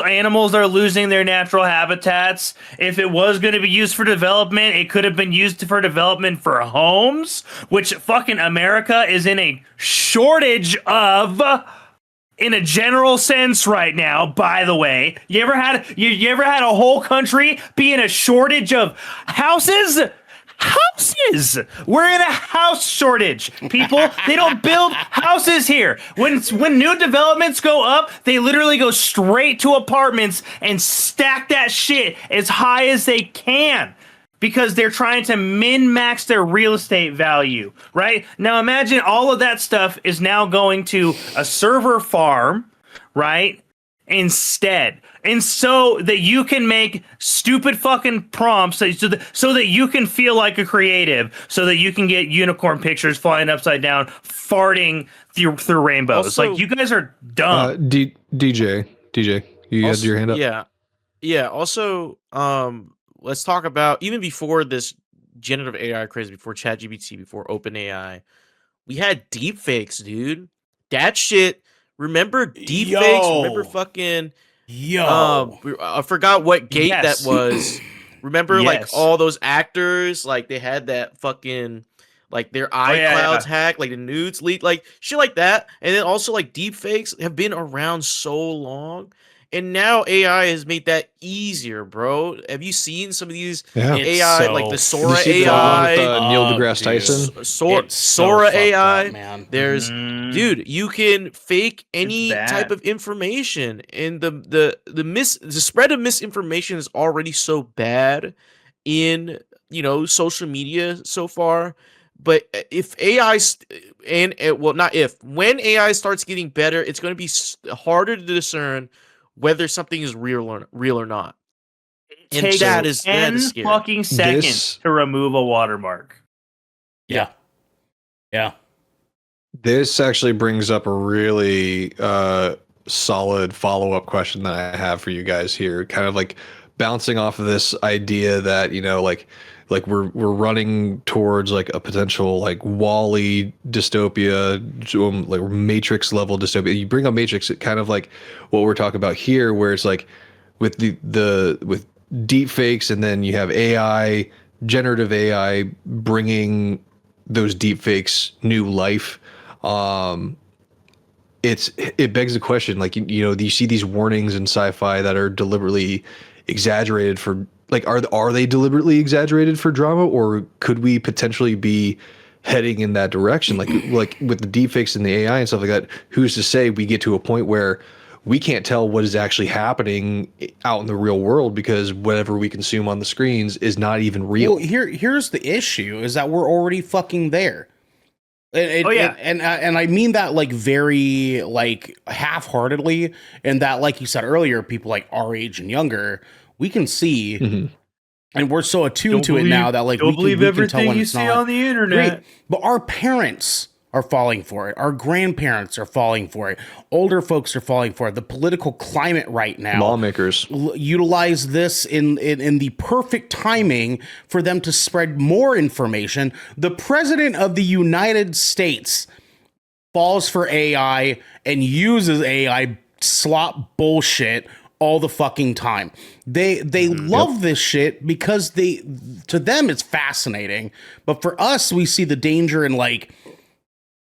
are losing their natural habitats. If it was going to be used for development, it could have been used for development for homes, which fucking America is in a shortage of. In a general sense right now, by the way. You ever had a whole country be in a shortage of houses? Houses! We're in a house shortage, people. They don't build houses here. When new developments go up, they literally go straight to apartments and stack that shit as high as they can. Because they're trying to min-max their real estate value, right? Now imagine all of that stuff is now going to a server farm, right? Instead. And so that you can make stupid fucking prompts so that you can feel like a creative, so that you can get unicorn pictures flying upside down, farting through rainbows. Also, like, you guys are dumb. DJ, you had your hand up? Yeah. Also, let's talk about, even before this generative AI craze, before ChatGPT, before OpenAI, we had deepfakes, dude. That shit. Remember deepfakes? Remember fucking. I forgot what gate that was. Remember, like, all those actors, like, they had that fucking, like, their iClouds hacked, like the nudes leaked, like shit like that. And then also, like, deepfakes have been around so long. And now AI has made that easier, bro. Have you seen some of these AI, like the Sora AI, Neil deGrasse Tyson, Sora AI? Man. There's, dude, you can fake any type of information, and the spread of misinformation is already so bad in social media so far. But if AI when AI starts getting better, it's going to be harder to discern whether something is real or not. It takes 10 fucking seconds to remove a watermark. Yeah. This actually brings up a really solid follow-up question that I have for you guys here, kind of like bouncing off of this idea that, like we're running towards like a potential like Wall-E dystopia, like Matrix level dystopia. You bring up Matrix, it kind of like what we're talking about here, where it's like with with deep fakes, and then you have AI, generative AI bringing those deep fakes new life. It begs the question, like, you see these warnings in sci-fi that are deliberately exaggerated for, like, are they deliberately exaggerated for drama, or could we potentially be heading in that direction. Like with the deepfakes and the AI and stuff like that, who's to say we get to a point where we can't tell what is actually happening out in the real world because whatever we consume on the screens is not even real. Well, here's the issue is that we're already fucking there. And I mean that like very like half-heartedly, and that like you said earlier, people like our age and younger, we can see, and we're so attuned to it now that like we can tell when you it's see not on the internet. great. But our parents are falling for it. Our grandparents are falling for it. Older folks are falling for it. The political climate right now, lawmakers utilize this in the perfect timing for them to spread more information. The president of the United States falls for AI and uses AI slop bullshit all the fucking time. They love this shit because to them it's fascinating. But for us, we see the danger in like,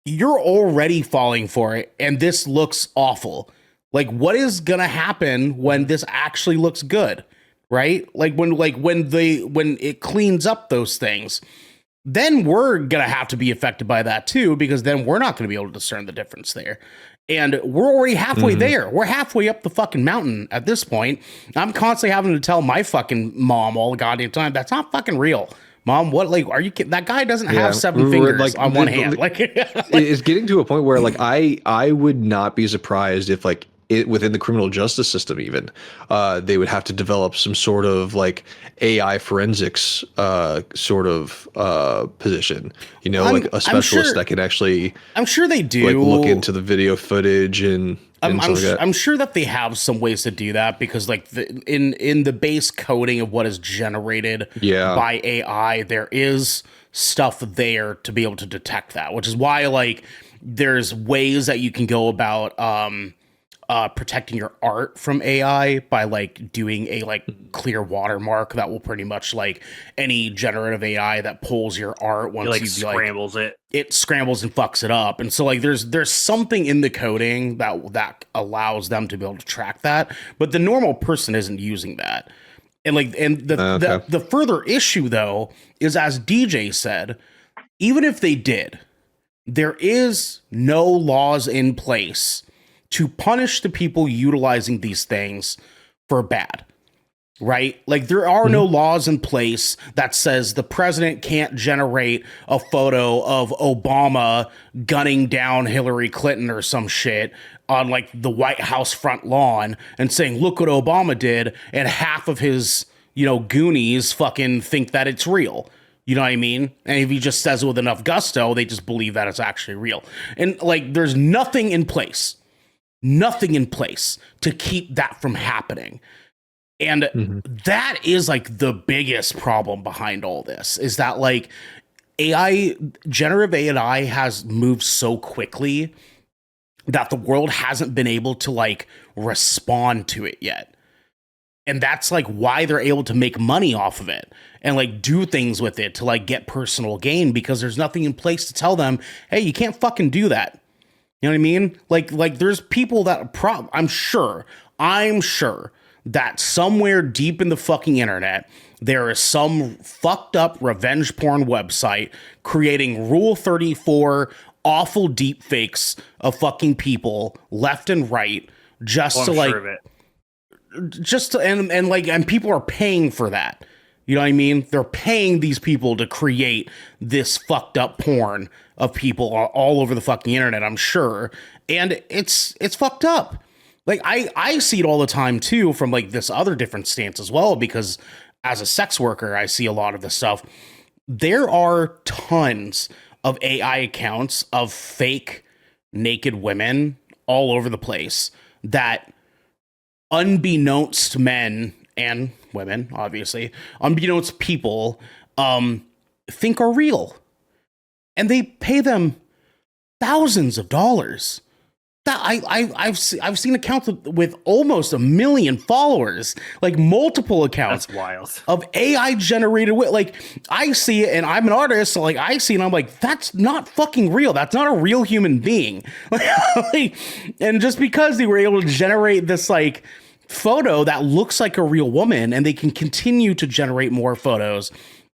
you're already falling for it and this looks awful. Like, what is gonna happen when this actually looks good? Right? Like when it cleans up those things, then we're gonna have to be affected by that too, because then we're not gonna be able to discern the difference there. And we're already halfway there. We're halfway up the fucking mountain at this point. I'm constantly having to tell my fucking mom all the goddamn time, that's not fucking real. Mom, what, like, are you kidding? That guy doesn't have 7 fingers like, on one hand. Like, it's getting to a point where, like, I would not be surprised if, like, within the criminal justice system, even, they would have to develop some sort of, like, AI forensics sort of position. You know, like a specialist that can actually. I'm sure they do. Like, look into the video footage and. I'm sure that they have some ways to do that because like in the base coding of what is generated by AI, there is stuff there to be able to detect that, which is why like there's ways that you can go about protecting your art from AI by like doing a like clear watermark that will pretty much like any generative AI that pulls your art once like you scrambles it scrambles and fucks it up. And so like there's something in the coding that allows them to be able to track that, but the normal person isn't using that. And like the further issue though is, as DJ said, even if they did, there is no laws in place to punish the people utilizing these things for bad, right? Like there are no laws in place that says the president can't generate a photo of Obama gunning down Hillary Clinton or some shit on like the White House front lawn and saying, look what Obama did. And half of his, goonies fucking think that it's real. You know what I mean? And if he just says it with enough gusto, they just believe that it's actually real. And like, there's nothing in place to keep that from happening. And that is like the biggest problem behind all this is that like generative AI has moved so quickly that the world hasn't been able to like respond to it yet. And that's like why they're able to make money off of it and like do things with it to like get personal gain, because there's nothing in place to tell them, hey, you can't fucking do that. You know what I mean? Like there's people that I'm sure that somewhere deep in the fucking internet, there is some fucked up revenge porn website creating Rule 34 awful deep fakes of fucking people left and right just to like, and people are paying for that. You know what I mean? They're paying these people to create this fucked up porn of people all over the fucking internet, I'm sure. And it's fucked up. Like I see it all the time too, from like this other different stance as well, because as a sex worker, I see a lot of this stuff. There are tons of AI accounts of fake naked women all over the place that, unbeknownst men and women, obviously, unbeknownst people, think are real. And they pay them thousands of dollars. That I've seen accounts with almost 1 million followers, like multiple accounts. That's wild. Of AI generated. Like I see it, and I'm an artist, so like I see it, and I'm like, that's not fucking real. That's not a real human being. And just because they were able to generate this like photo that looks like a real woman, and they can continue to generate more photos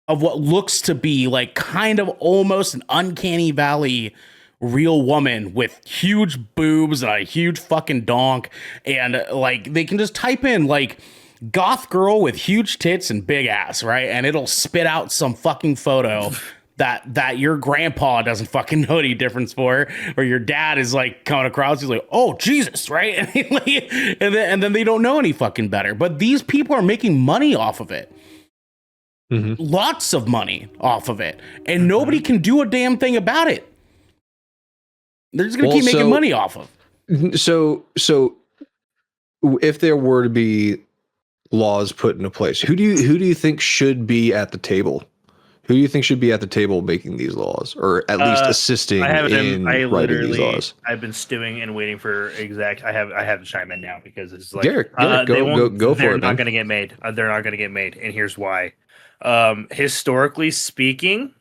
of what looks to be like kind of almost an uncanny valley real woman with huge boobs and a huge fucking donk, and like they can just type in like goth girl with huge tits and big ass, right? And it'll spit out some fucking photo that your grandpa doesn't fucking know any difference for, or your dad is like coming across, he's like, oh Jesus, right? And then they don't know any fucking better. But these people are making money off of it. Mm-hmm. Lots of money off of it. And nobody can do a damn thing about it. They're just gonna keep making money off of. So if there were to be laws put into place, who do you think should be at the table? Who do you think should be at the table making these laws, or at least assisting in writing these laws? I've been stewing and waiting for exact. I have to chime in now because it's like Garrick, go for it. They're not going to get made. They're not going to get made, and here's why. Historically speaking,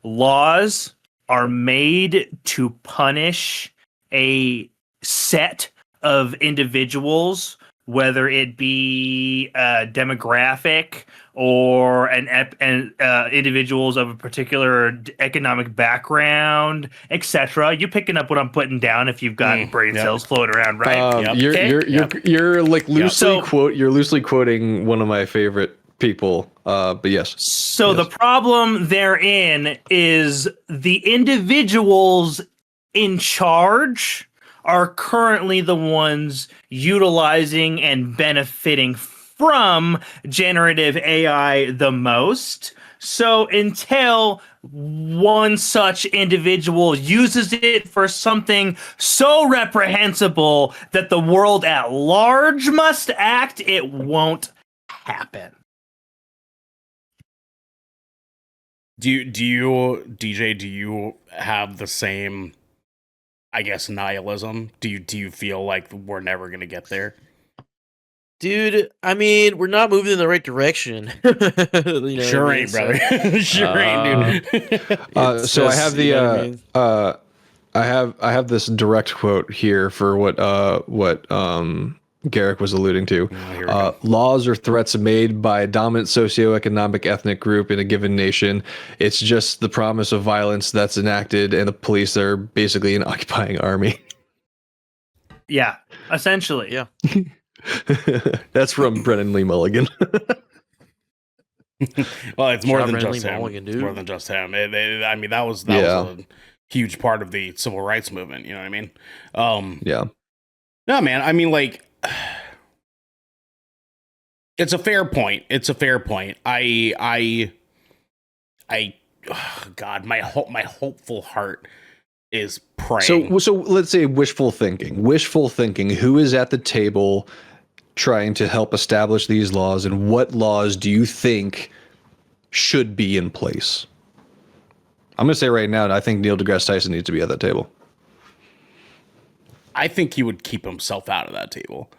laws are made to punish a set of individuals, whether it be demographic or individuals of a particular economic background, etc. You picking up what I'm putting down if you've got brain cells floating around, right? You're like loosely quoting one of my favorite people, but yes. So the problem therein is the individuals in charge are currently the ones utilizing and benefiting from generative AI the most. So until one such individual uses it for something so reprehensible that the world at large must act, it won't happen. Do you, DJ, do you have the same, I guess, nihilism? Do you feel like we're never going to get there? Dude, I mean, we're not moving in the right direction. Sure ain't, brother. Sure ain't, dude. So I have the I have this direct quote here for what Garrick was alluding to. Laws or threats made by a dominant socioeconomic ethnic group in a given nation. It's just the promise of violence that's enacted, and the police are basically an occupying army. Yeah, essentially. Yeah. That's from Brennan Lee Mulligan. Well, it's more than just him. It's more than just him. I mean, that was a huge part of the civil rights movement. You know what I mean? Yeah. No, man. I mean, like, it's a fair point. It's a fair point. God, my hopeful heart is praying. So let's say wishful thinking. Wishful thinking. Who is at the table trying to help establish these laws, and what laws do you think should be in place? I'm going to say right now, I think Neil deGrasse Tyson needs to be at that table. I think he would keep himself out of that table.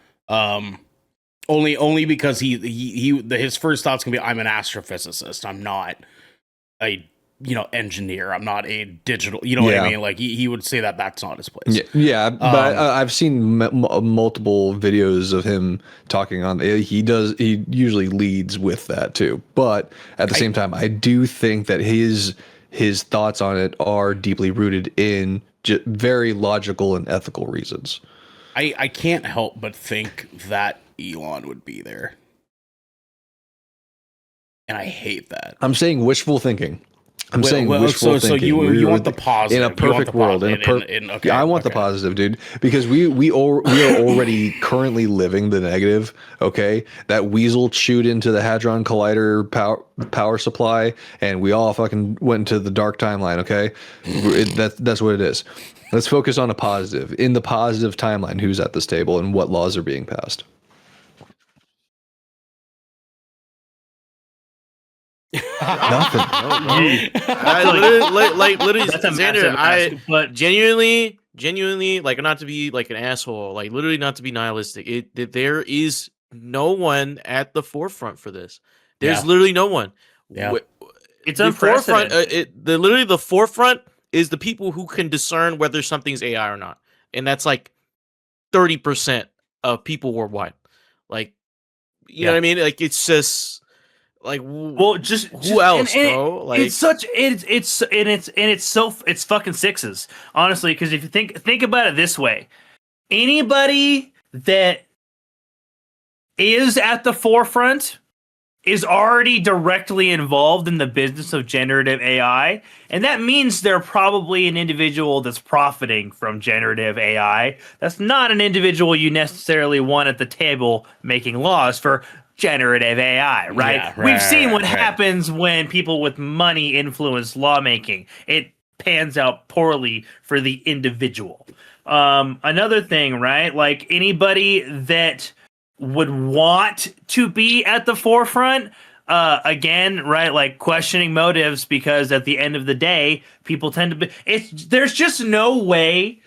Only because his first thought's gonna be, I'm an astrophysicist. I'm not a engineer. I'm not a digital. You know what I mean? Like he would say that's not his place. Yeah. But I've seen multiple videos of him talking on. He usually leads with that too. But at the same time, I do think that his thoughts on it are deeply rooted in very logical and ethical reasons. I can't help but think that Elon would be there. And I hate that. I'm saying wishful thinking. I'm saying wishful thinking. So you want the positive. In a perfect world. I want the positive, dude. Because we are already currently living the negative, okay? That weasel chewed into the Hadron Collider power supply, and we all fucking went into the dark timeline, okay? That's what it is. Let's focus on a positive. In the positive timeline, who's at this table and what laws are being passed? Nothing. Literally, Xander, but genuinely, like, not to be like an asshole, like literally not to be nihilistic. There is no one at the forefront for this. There's literally no one. Yeah. It's unprecedented. Literally the forefront is the people who can discern whether something's AI or not, and that's like 30% of people worldwide. Like, you know what I mean? Like, it's just. Like, Well, who else, bro? Like, it's fucking sixes, honestly. Because if you think about it this way, anybody that is at the forefront is already directly involved in the business of generative AI, and that means they're probably an individual that's profiting from generative AI. That's not an individual you necessarily want at the table making laws for generative AI, right? Yeah, We've seen what right. happens when people with money influence lawmaking. It pans out poorly for the individual. Another thing, right? Like anybody that would want to be at the forefront, again, right? Like questioning motives, because at the end of the day, people tend to be. There's just no way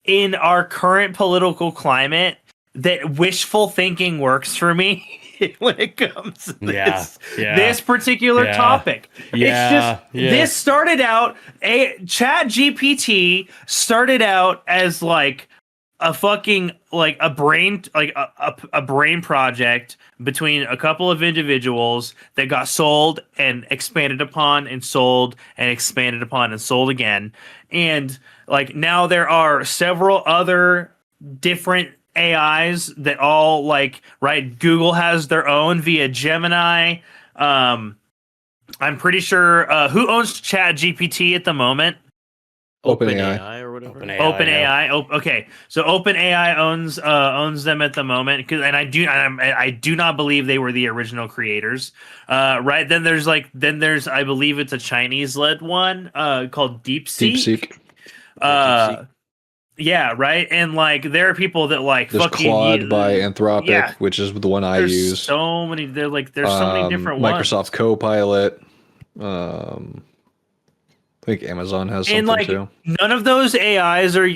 in our current political climate that wishful thinking works for me when it comes to this particular topic. It's just this started out, Chat GPT started out as like a fucking like a brain project between a couple of individuals that got sold and expanded upon and sold and expanded upon and sold again. And like now there are several other different AIs that all like, right, Google has their own via Gemini. I'm pretty sure who owns Chat GPT at the moment? OpenAI or whatever. OpenAI. Okay, so OpenAI owns them at the moment, and I do not believe they were the original creators. Right? Then there's I believe it's a Chinese led one called DeepSeek. DeepSeek. Yeah, right. And like there are people that like there's Claude by Anthropic, which is the one I use. So many. There's so many different Microsoft ones. Copilot. I think Amazon has something and like, too. None of those AIs are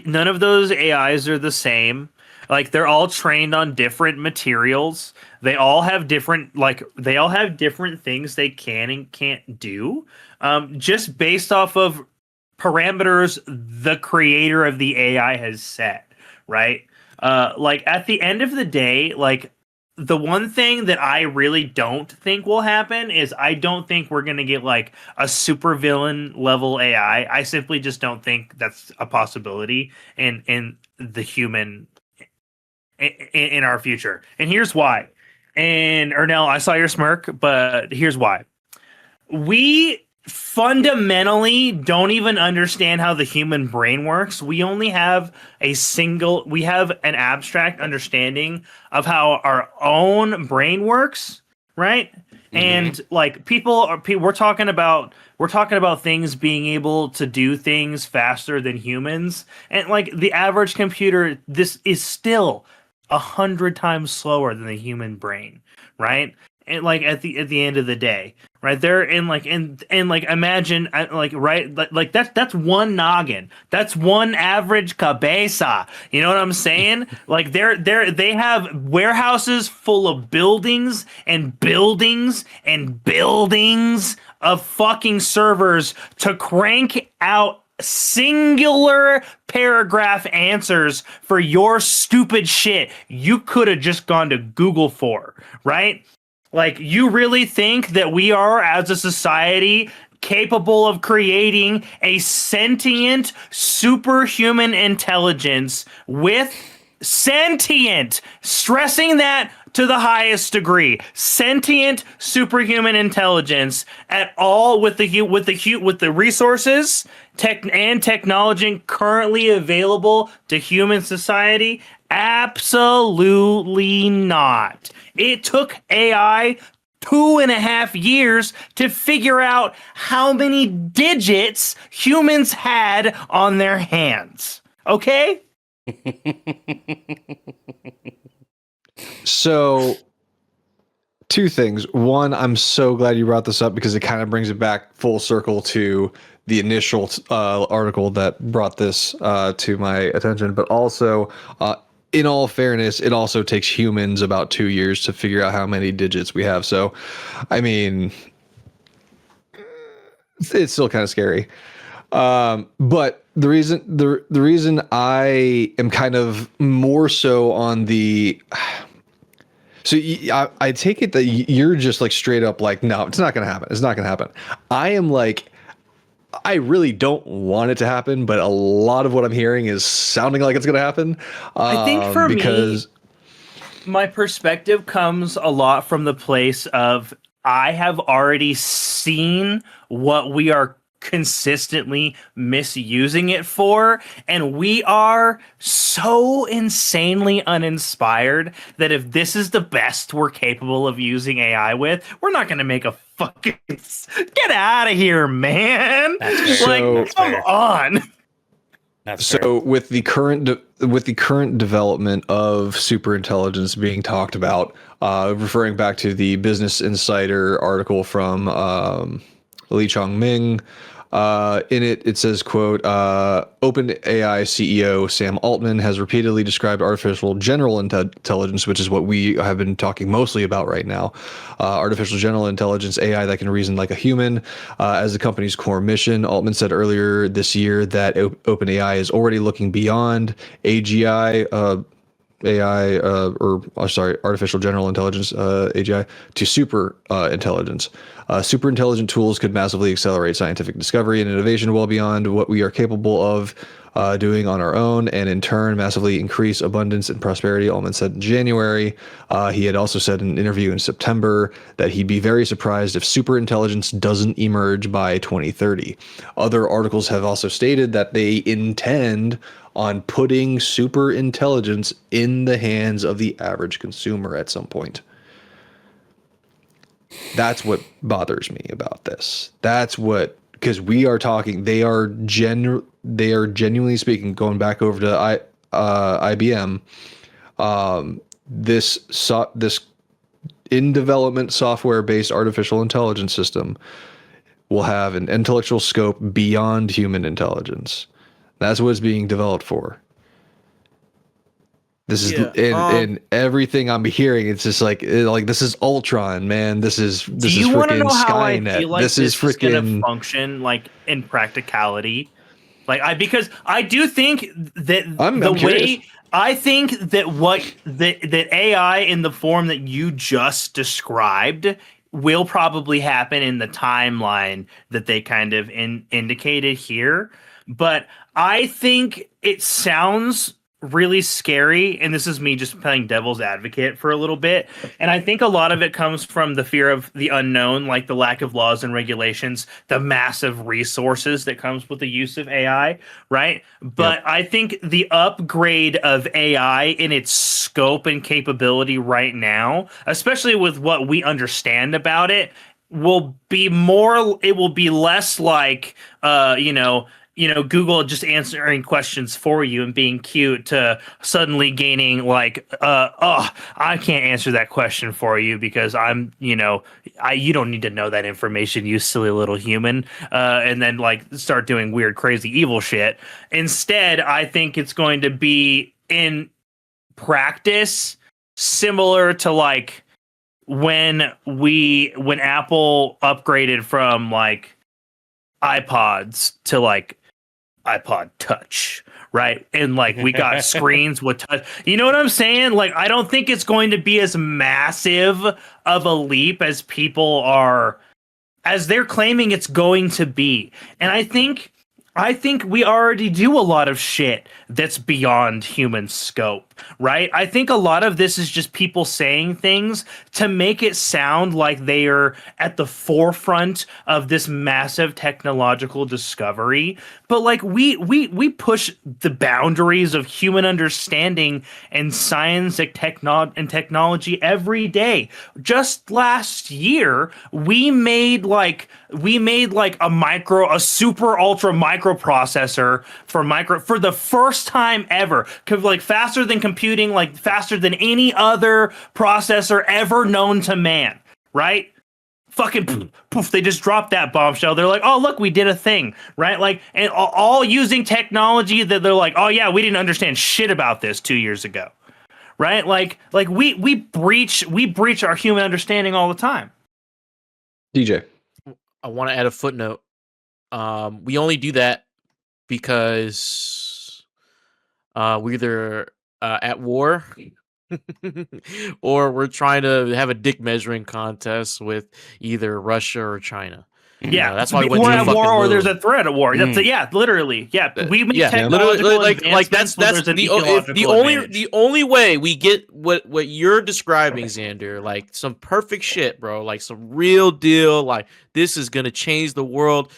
the same. Like they're all trained on different materials. They all have different things they can and can't do. Just based off of parameters the creator of the AI has set, right? Like at the end of the day, like the one thing that I really don't think will happen is I don't think we're going to get like a supervillain level AI. I simply just don't think that's a possibility in the human in our future. And here's why. And Ernell, I saw your smirk, but here's why. We fundamentally don't even understand how the human brain works. We only have an abstract understanding of how our own brain works, right? Mm-hmm. And like we're talking about things being able to do things faster than humans, and like the average computer, this is still 100 times slower than the human brain, right? And like at the end of the day, right there, and imagine like that's one noggin, that's one average cabeza. You know what I'm saying? Like they have warehouses full of buildings and buildings and buildings of fucking servers to crank out singular paragraph answers for your stupid shit you could have just gone to Google for, right? Like, you really think that we are, as a society, capable of creating a sentient, superhuman intelligence with sentient, stressing that to the highest degree, sentient, superhuman intelligence at all with the resources and technology currently available to human society? Absolutely not. It took AI 2.5 years to figure out how many digits humans had on their hands. Okay? So, two things. One, I'm so glad you brought this up because it kind of brings it back full circle to the initial article that brought this to my attention. But also, in all fairness, it also takes humans about 2 years to figure out how many digits we have. So, I mean, it's still kind of scary. But the reason I am kind of more so on the So I take it that you're just like straight up like, no, it's not going to happen. It's not going to happen. I am like, I really don't want it to happen, but a lot of what I'm hearing is sounding like it's going to happen. I think for me, my perspective comes a lot from the place of I have already seen what we are consistently misusing it for, and we are so insanely uninspired that if this is the best we're capable of using AI with, we're not going to make a fucking get out of here, man. Like, come on. So with the current development of superintelligence being talked about, referring back to the Business Insider article from Li Chongming, in it says, quote, OpenAI CEO Sam Altman has repeatedly described artificial general intelligence, which is what we have been talking mostly about right now, artificial general intelligence, AI that can reason like a human, as the company's core mission. Altman said earlier this year that OpenAI is already looking beyond AGI, artificial general intelligence, AGI, to super intelligence. Super intelligent tools could massively accelerate scientific discovery and innovation well beyond what we are capable of doing on our own, and in turn massively increase abundance and prosperity, Altman said in January. He had also said in an interview in September that he'd be very surprised if super intelligence doesn't emerge by 2030. Other articles have also stated that they intend on putting super intelligence in the hands of the average consumer at some point. That's what bothers me about this. That's what, because we are talking, they are genuinely speaking, going back over to IBM, this in development software based artificial intelligence system will have an intellectual scope beyond human intelligence. That's what it's being developed for. This is in everything I'm hearing. It's just like this is Ultron, man. This is freaking Skynet. This is freaking gonna function like in practicality. Because I do think that I think that AI in the form that you just described will probably happen in the timeline that they kind of indicated here. But I think it sounds really scary, and this is me just playing devil's advocate for a little bit, and I think a lot of it comes from the fear of the unknown, like the lack of laws and regulations, the massive resources that comes with the use of AI, right? But I think the upgrade of AI in its scope and capability right now, especially with what we understand about it, will be less like Google just answering questions for you and being cute to suddenly gaining I can't answer that question for you because you don't need to know that information, you silly little human, and then start doing weird, crazy, evil shit. Instead, I think it's going to be in practice similar to when Apple upgraded from iPods to iPod Touch, right? And we got screens with touch. You know what I'm saying? I don't think it's going to be as massive of a leap as they're claiming it's going to be. And I think we already do a lot of shit that's beyond human scope, right? I think a lot of this is just people saying things to make it sound like they are at the forefront of this massive technological discovery. But we push the boundaries of human understanding and science and technology every day. Just last year, we made a super ultra microprocessor for the first time ever, faster than computing, faster than any other processor ever known to man, right? Fucking poof, they just dropped that bombshell. They're like, oh, look, we did a thing, right? And all using technology that they're like, oh yeah, we didn't understand shit about this 2 years ago, right? We breach our human understanding all the time. DJ, I want to add a footnote. We only do that because we're either at war or we're trying to have a dick measuring contest with either Russia or China. Yeah, that's why we went we're to the at fucking war, or moon. there's a threat of war. That's literally, yeah. We make technological literally, that's there's an the ecological advantage. the only way we get what you're describing, Xander, like some perfect shit, bro, like some real deal, like this is gonna change the world.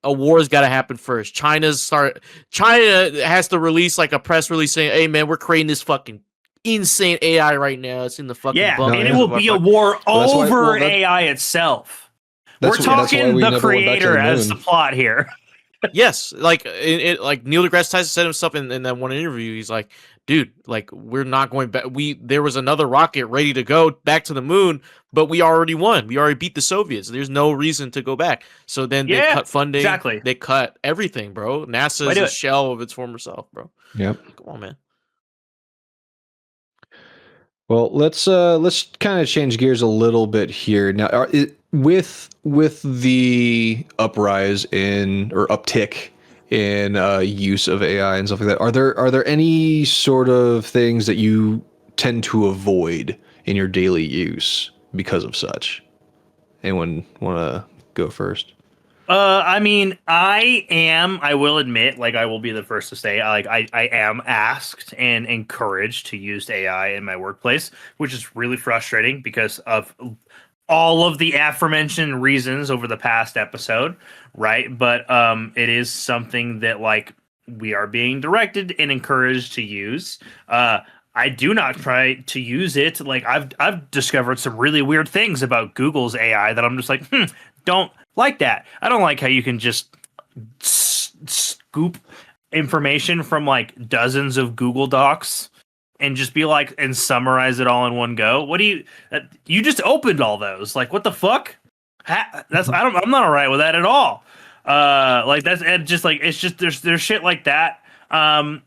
A war's got to happen first. China has to release like a press release saying, "Hey man, we're creating this fucking insane AI right now. It's in the fucking bunker." And it will be a war over AI itself. We're talking the creator as the plot here. Yes, like like Neil deGrasse Tyson said himself in that one interview. He's like, dude, like we're not going back. There was another rocket ready to go back to the moon, but we already won. We already beat the Soviets. There's no reason to go back. So then they cut funding. Exactly. They cut everything, bro. NASA is a shell of its former self, bro. Yep. Come on, man. Well, let's kind of change gears a little bit here now. With the uprise in or uptick in use of AI and stuff like that, are there any sort of things that you tend to avoid in your daily use because of such? Anyone want to go first? I mean, I will admit, like, I will be the first to say, like, I am asked and encouraged to use AI in my workplace, which is really frustrating because of all of the aforementioned reasons over the past episode, right? But it is something that, like, we are being directed and encouraged to use. I do not try to use it. Like, I've discovered some really weird things about Google's AI that I'm just like, don't like that. I don't like how you can just scoop information from like dozens of Google Docs and just be like and summarize it all in one go. What do you just opened all those? Like, what the fuck? I'm not all right with that at all. Like that's just like it's just there's shit like that. I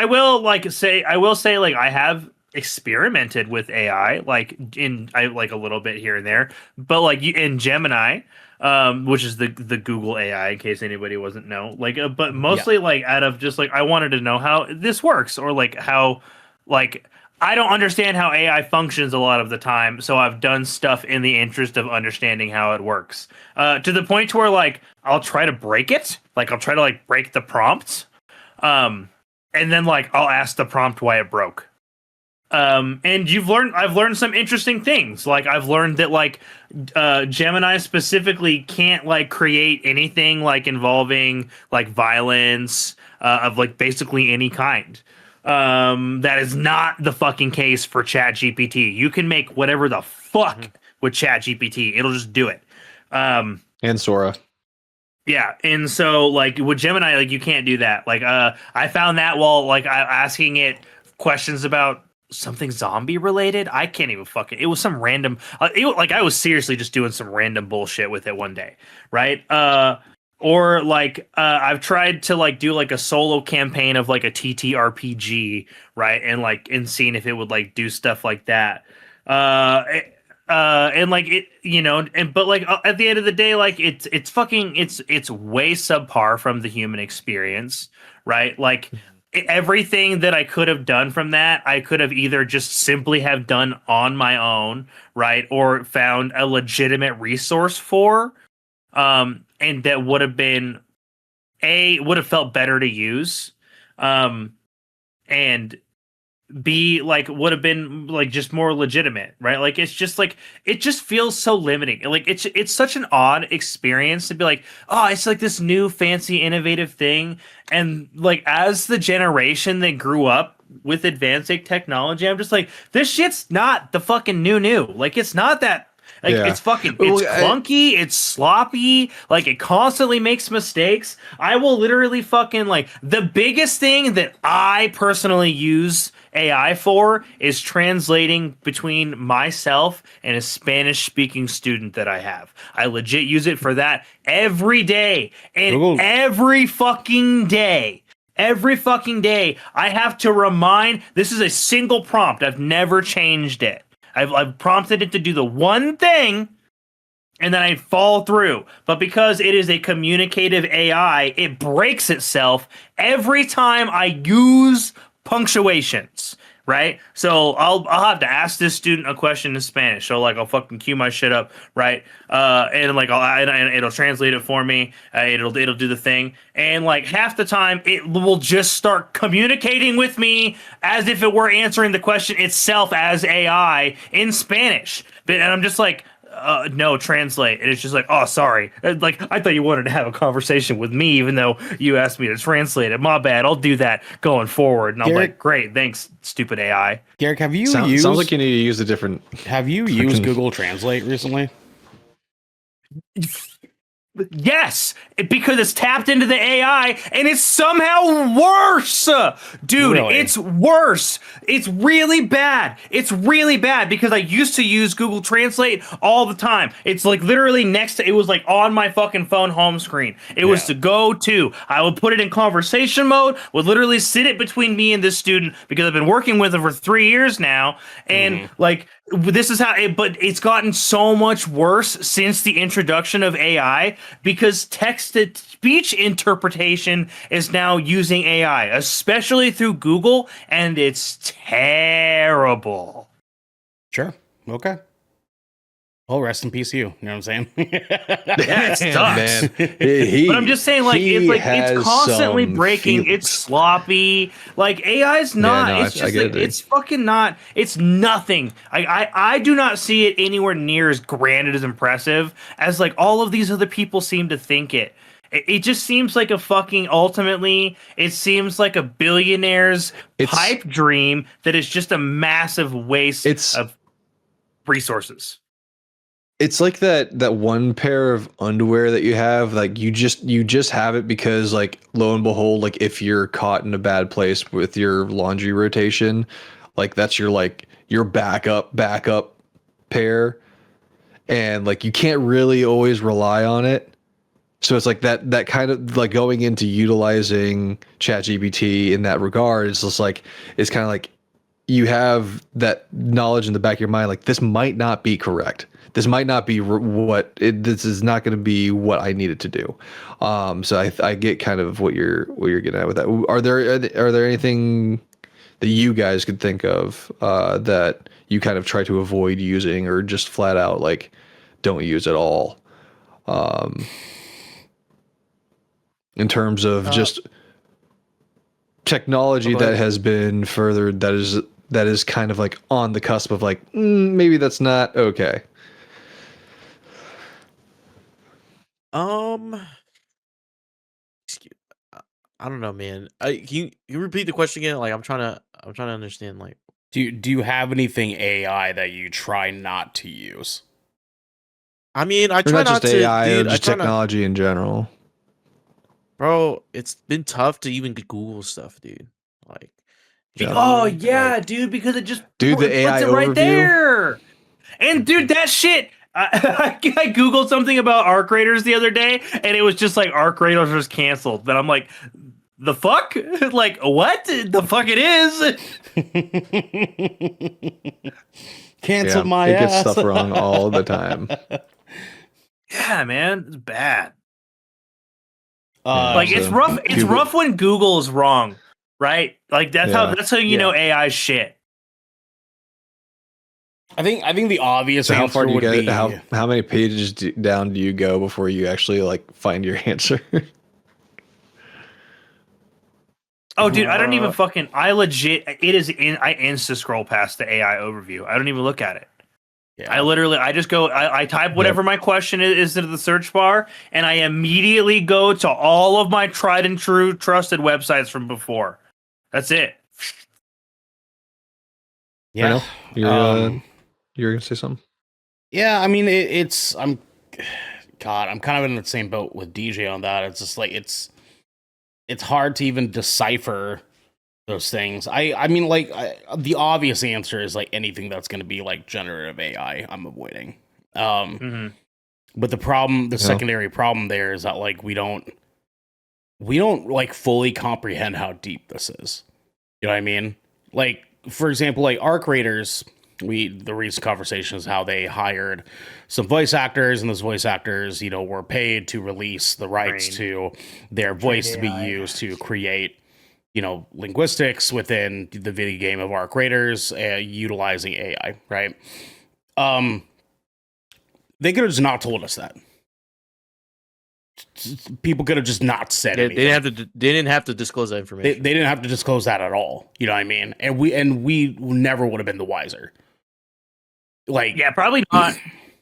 will say like I have experimented with AI like a little bit here and there, but like in Gemini, which is the Google AI in case anybody wasn't know, like but mostly like out of just like I wanted to know how this works or like how like I don't understand how AI functions a lot of the time, so I've done stuff in the interest of understanding how it works. To the point to where like I'll try to break it, like I'll try to like break the prompt, and then like I'll ask the prompt why it broke. And I've learned some interesting things. Like I've learned that like Gemini specifically can't like create anything like involving like violence of like basically any kind. That is not the fucking case for ChatGPT. You can make whatever the fuck with ChatGPT. It'll just do it. And Sora. Yeah, and so like with Gemini, like you can't do that. Like I found that while like asking it questions about something zombie related. I can't even fucking. It was some random. Like I was seriously just doing some random bullshit with it one day, right? Or like I've tried to like do like a solo campaign of like a TTRPG, right? And seeing if it would like do stuff like that. And like it, you know, but like at the end of the day, like it's way subpar from the human experience, right? Like everything that I could have done from that, I could have either just simply have done on my own, right? Or found a legitimate resource for, and that would have been would have felt better to use, and B like would have been like just more legitimate, right? Like it's just like it just feels so limiting. Like it's such an odd experience to be like, oh, it's like this new fancy innovative thing, and like as the generation that grew up with advanced technology, I'm just like, this shit's not the fucking new. Like it's not that. Like it's fucking it's clunky, it's sloppy, like it constantly makes mistakes. I will literally fucking like the biggest thing that I personally use AI for is translating between myself and a Spanish speaking student that I have. I legit use it for that every day. And every fucking day, I have to remind, this is a single prompt. I've never changed it. I've prompted it to do the one thing, and then I follow through. But because it is a communicative AI, it breaks itself every time I use punctuations, right? So I'll have to ask this student a question in Spanish. So like I'll fucking cue my shit up, right? And like and it'll translate it for me. It'll do the thing, and like half the time it will just start communicating with me as if it were answering the question itself as AI in Spanish. And I'm just like, no, translate. And it's just like, oh, sorry. Like, I thought you wanted to have a conversation with me, even though you asked me to translate it. My bad. I'll do that going forward. And I'm like, great, thanks, stupid AI. Garrick, have you used? Sounds like you need to use a different. Have you used Google Translate recently? Yes, because it's tapped into the AI and it's somehow worse. Dude, Really? It's worse. It's really bad. It's really bad because I used to use Google Translate all the time. It's like literally it was like on my fucking phone home screen. It was to go to. I would put it in conversation mode, would literally sit it between me and this student because I've been working with him for 3 years now. And like, this is how but it's gotten so much worse since the introduction of AI because text-to-speech interpretation is now using AI, especially through Google, and it's terrible. Sure. Okay. Oh, rest in peace, you know what I'm saying? Yeah, it sucks. Man. But I'm just saying, like, it's constantly breaking. It's sloppy. Like, AI's not. Yeah, no, it's just like, it's fucking not. It's nothing. I do not see it anywhere near as grand and as impressive as like all of these other people seem to think it. It just seems like a fucking, ultimately, it seems like a billionaire's pipe dream that is just a massive waste of resources. It's like that one pair of underwear that you have, like you just have it because, like, lo and behold, like if you're caught in a bad place with your laundry rotation, like that's your backup pair, and like you can't really always rely on it. So it's like that kind of like going into utilizing ChatGPT in that regard is just like, it's kind of like you have that knowledge in the back of your mind, like this might not be correct. This might not be this is not going to be what I needed to do. So I get kind of what you're getting at with that. Are there anything that you guys could think of that you kind of try to avoid using, or just flat out like don't use at all? In terms of just technology that has been furthered, that is kind of like on the cusp of like maybe that's not okay. Excuse, I don't know, man. Can you repeat the question again? Like I'm trying to understand. Like, Do you have anything AI that you try not to use? I mean, I Or try not just not to, AI, dude. or I just try not, technology in general. bro. It's been tough to even Google stuff, dude. Like, Oh genuinely, yeah, like, dude, because it just Dude, the puts AI it right overview. there. And dude, that shit. I googled something about arc raiders the other day, and it was just like arc raiders was canceled. But I'm like, the fuck? Like what? The fuck it is? Cancel my it ass. gets stuff wrong all the time. Yeah, man, it's bad. Uh, Like it's so rough. It's Google- rough when Google is wrong, right? Like that's Yeah. how you know AI shit. I think the obvious So how answer far do you would get? be How many pages down do you go before you actually like find your answer? Oh, dude, I don't even fucking. I legit. It is in. I insta scroll past the AI overview. I don't even look at it. Yeah. I just go, I type whatever my question is into the search bar, and I immediately go to all of my tried and true trusted websites from before. That's it. Yeah. You're gonna say something? Yeah, I mean I'm kind of in the same boat with DJ on that. It's just like it's hard to even decipher those things. I mean like the obvious answer is like anything that's going to be like generative AI I'm avoiding. But the secondary problem there is that like we don't like fully comprehend how deep this is. You know what I mean? Like for example, like Arc Raiders, the recent conversation is how they hired some voice actors, and those voice actors, were paid to release the rights to their voice to be used to create linguistics within the video game of Arc Raiders, utilizing AI, right? They could have just not told us that. People could have just not said They anything. didn't have to disclose that information. They didn't have to disclose that at all. You know what I mean? And we never would have been the wiser. Like, yeah, probably not.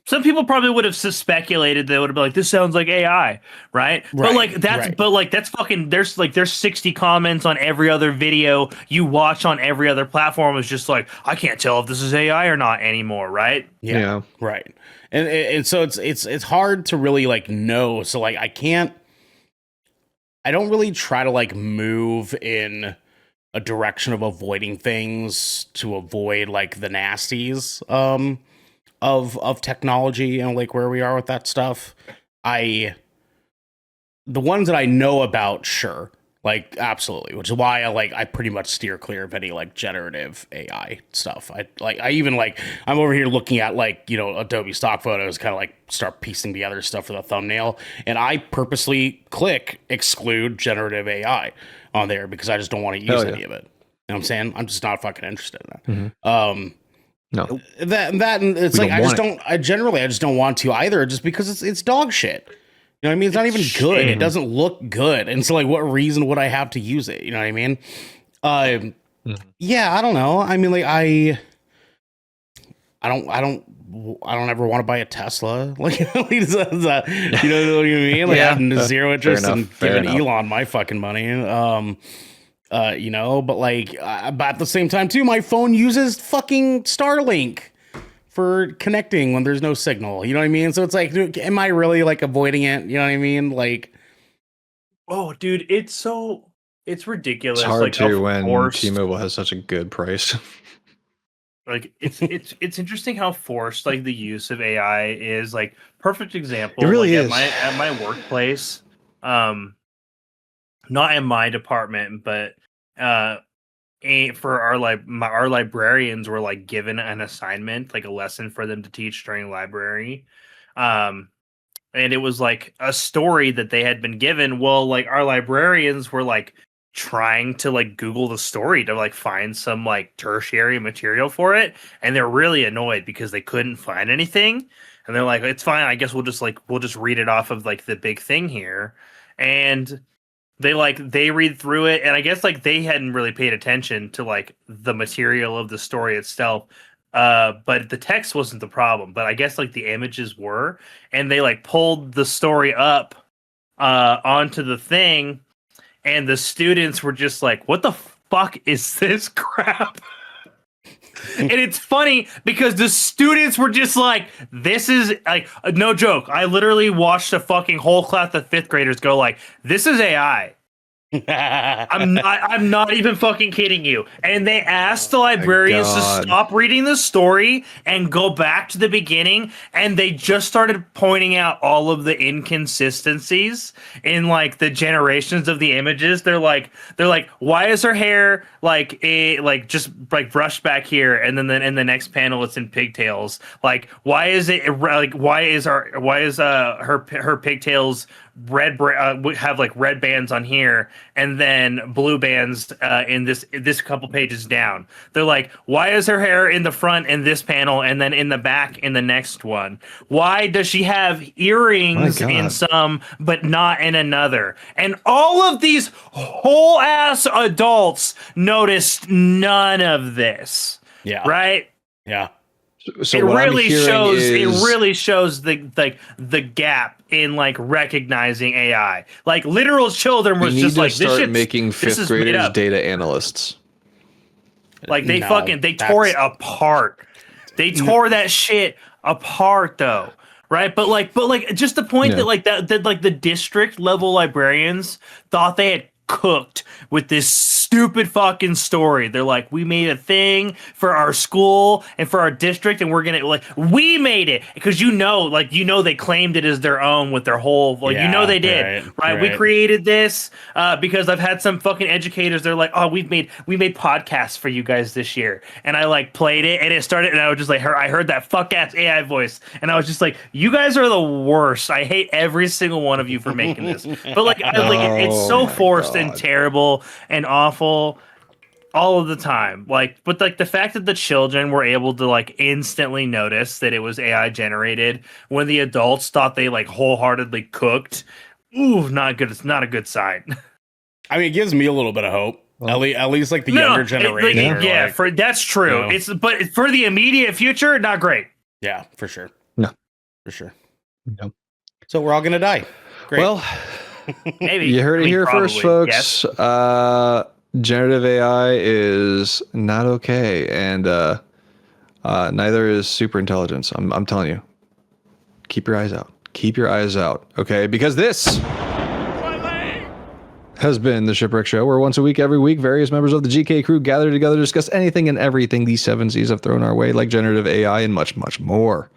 Some people probably would have speculated. They would have been like, "This sounds like AI," right? But like that's fucking. There's 60 comments on every other video you watch on every other platform. It's just like, I can't tell if this is AI or not anymore, right? Yeah. Right. And so it's hard to really like know. So like I don't really try to like move in a direction of avoiding things to avoid like the nasties of technology and like where we are with that stuff. The ones that I know about, sure, like absolutely, which is why I pretty much steer clear of any like generative AI stuff. I'm over here looking at like, Adobe stock photos, kind of like start piecing together stuff for the thumbnail, and I purposely click exclude generative AI on there because I just don't want to use any of it. You know what I'm saying? I'm just not fucking interested in that. Mm-hmm. No, that and it's like I just don't want to either, just because it's dog shit. You know what I mean? It's not even good. It doesn't look good, and so like, what reason would I have to use it? You know what I mean? Yeah, I don't know. I mean, like I don't ever want to buy a Tesla. Like, you know what I mean? Like, I have zero interest in giving Elon my fucking money. But like, but at the same time too, my phone uses fucking Starlink for connecting when there's no signal. You know what I mean? So it's like, dude, am I really like avoiding it? You know what I mean? Like, oh, dude, it's ridiculous. It's hard like, too when T-Mobile has such a good price. Like it's interesting how forced like the use of AI is. Like, perfect example. It really is. At my workplace. Not in my department, but for our librarians were like given an assignment, like a lesson for them to teach during library, and it was like a story that they had been given. Well, like our librarians were like trying to like Google the story to like find some like tertiary material for it, and they're really annoyed because they couldn't find anything, and they're like, "It's fine, I guess we'll just read it off of like the big thing here," and they read through it, and I guess like they hadn't really paid attention to like the material of the story itself. But the text wasn't the problem, but I guess like the images were, and they like pulled the story up onto the thing, and the students were just like, "What the fuck is this crap?" And it's funny because the students were just like, this is like, no joke. I literally watched a fucking whole class of 5th graders go like, this is AI. I'm not even fucking kidding you. And they asked the librarians to stop reading the story and go back to the beginning, and they just started pointing out all of the inconsistencies in like the generations of the images. They're like, why is her hair like just like brushed back here, and then in the next panel it's in pigtails? Like, why is her pigtails red have like red bands on here and then blue bands in this couple pages down? They're like, why is her hair in the front in this panel and then in the back in the next one? Why does she have earrings in some but not in another? And all of these whole ass adults noticed none of this. Yeah. Right? Yeah. So it really shows the gap in like recognizing AI. Like, literal children was just like, this shit making 5th graders data analysts. Like they tore it apart. They tore that shit apart though. Right? But just the point that like that like the district level librarians thought they had cooked with this stupid fucking story. They're like, we made a thing for our school and for our district, and we're gonna like, we made it because they claimed it as their own with their whole they did right. We created this because I've had some fucking educators. They're like, oh, we made podcasts for you guys this year, and I like played it and it started, and I was just like, I heard that fuck ass AI voice, and I was just like, you guys are the worst. I hate every single one of you for making this. But like, it's so forced. and terrible and awful all of the time. Like, but like the fact that the children were able to like instantly notice that it was AI generated when the adults thought they like wholeheartedly cooked. Ooh, not good. It's not a good sign. I mean, it gives me a little bit of hope. Well, at least like the younger generation. That's true. You know, but for the immediate future, not great. Yeah, for sure. No, for sure. No. So we're all gonna die. Great. Well, maybe you heard it here first, folks. Yes. Generative AI is not okay, and neither is super intelligence. I'm telling you. Keep your eyes out. Keep your eyes out, okay? Because this has been the Shipwreck Show, where once a week, every week, various members of the GK crew gather together to discuss anything and everything these seven seas have thrown our way, like generative AI and much, much more.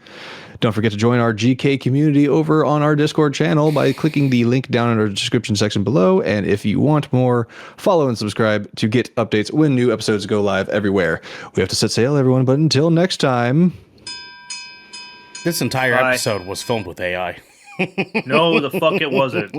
Don't forget to join our GK community over on our Discord channel by clicking the link down in our description section below. And if you want more, follow and subscribe to get updates when new episodes go live everywhere. We have to set sail, everyone, but until next time. This entire episode was filmed with AI. No, the fuck it wasn't.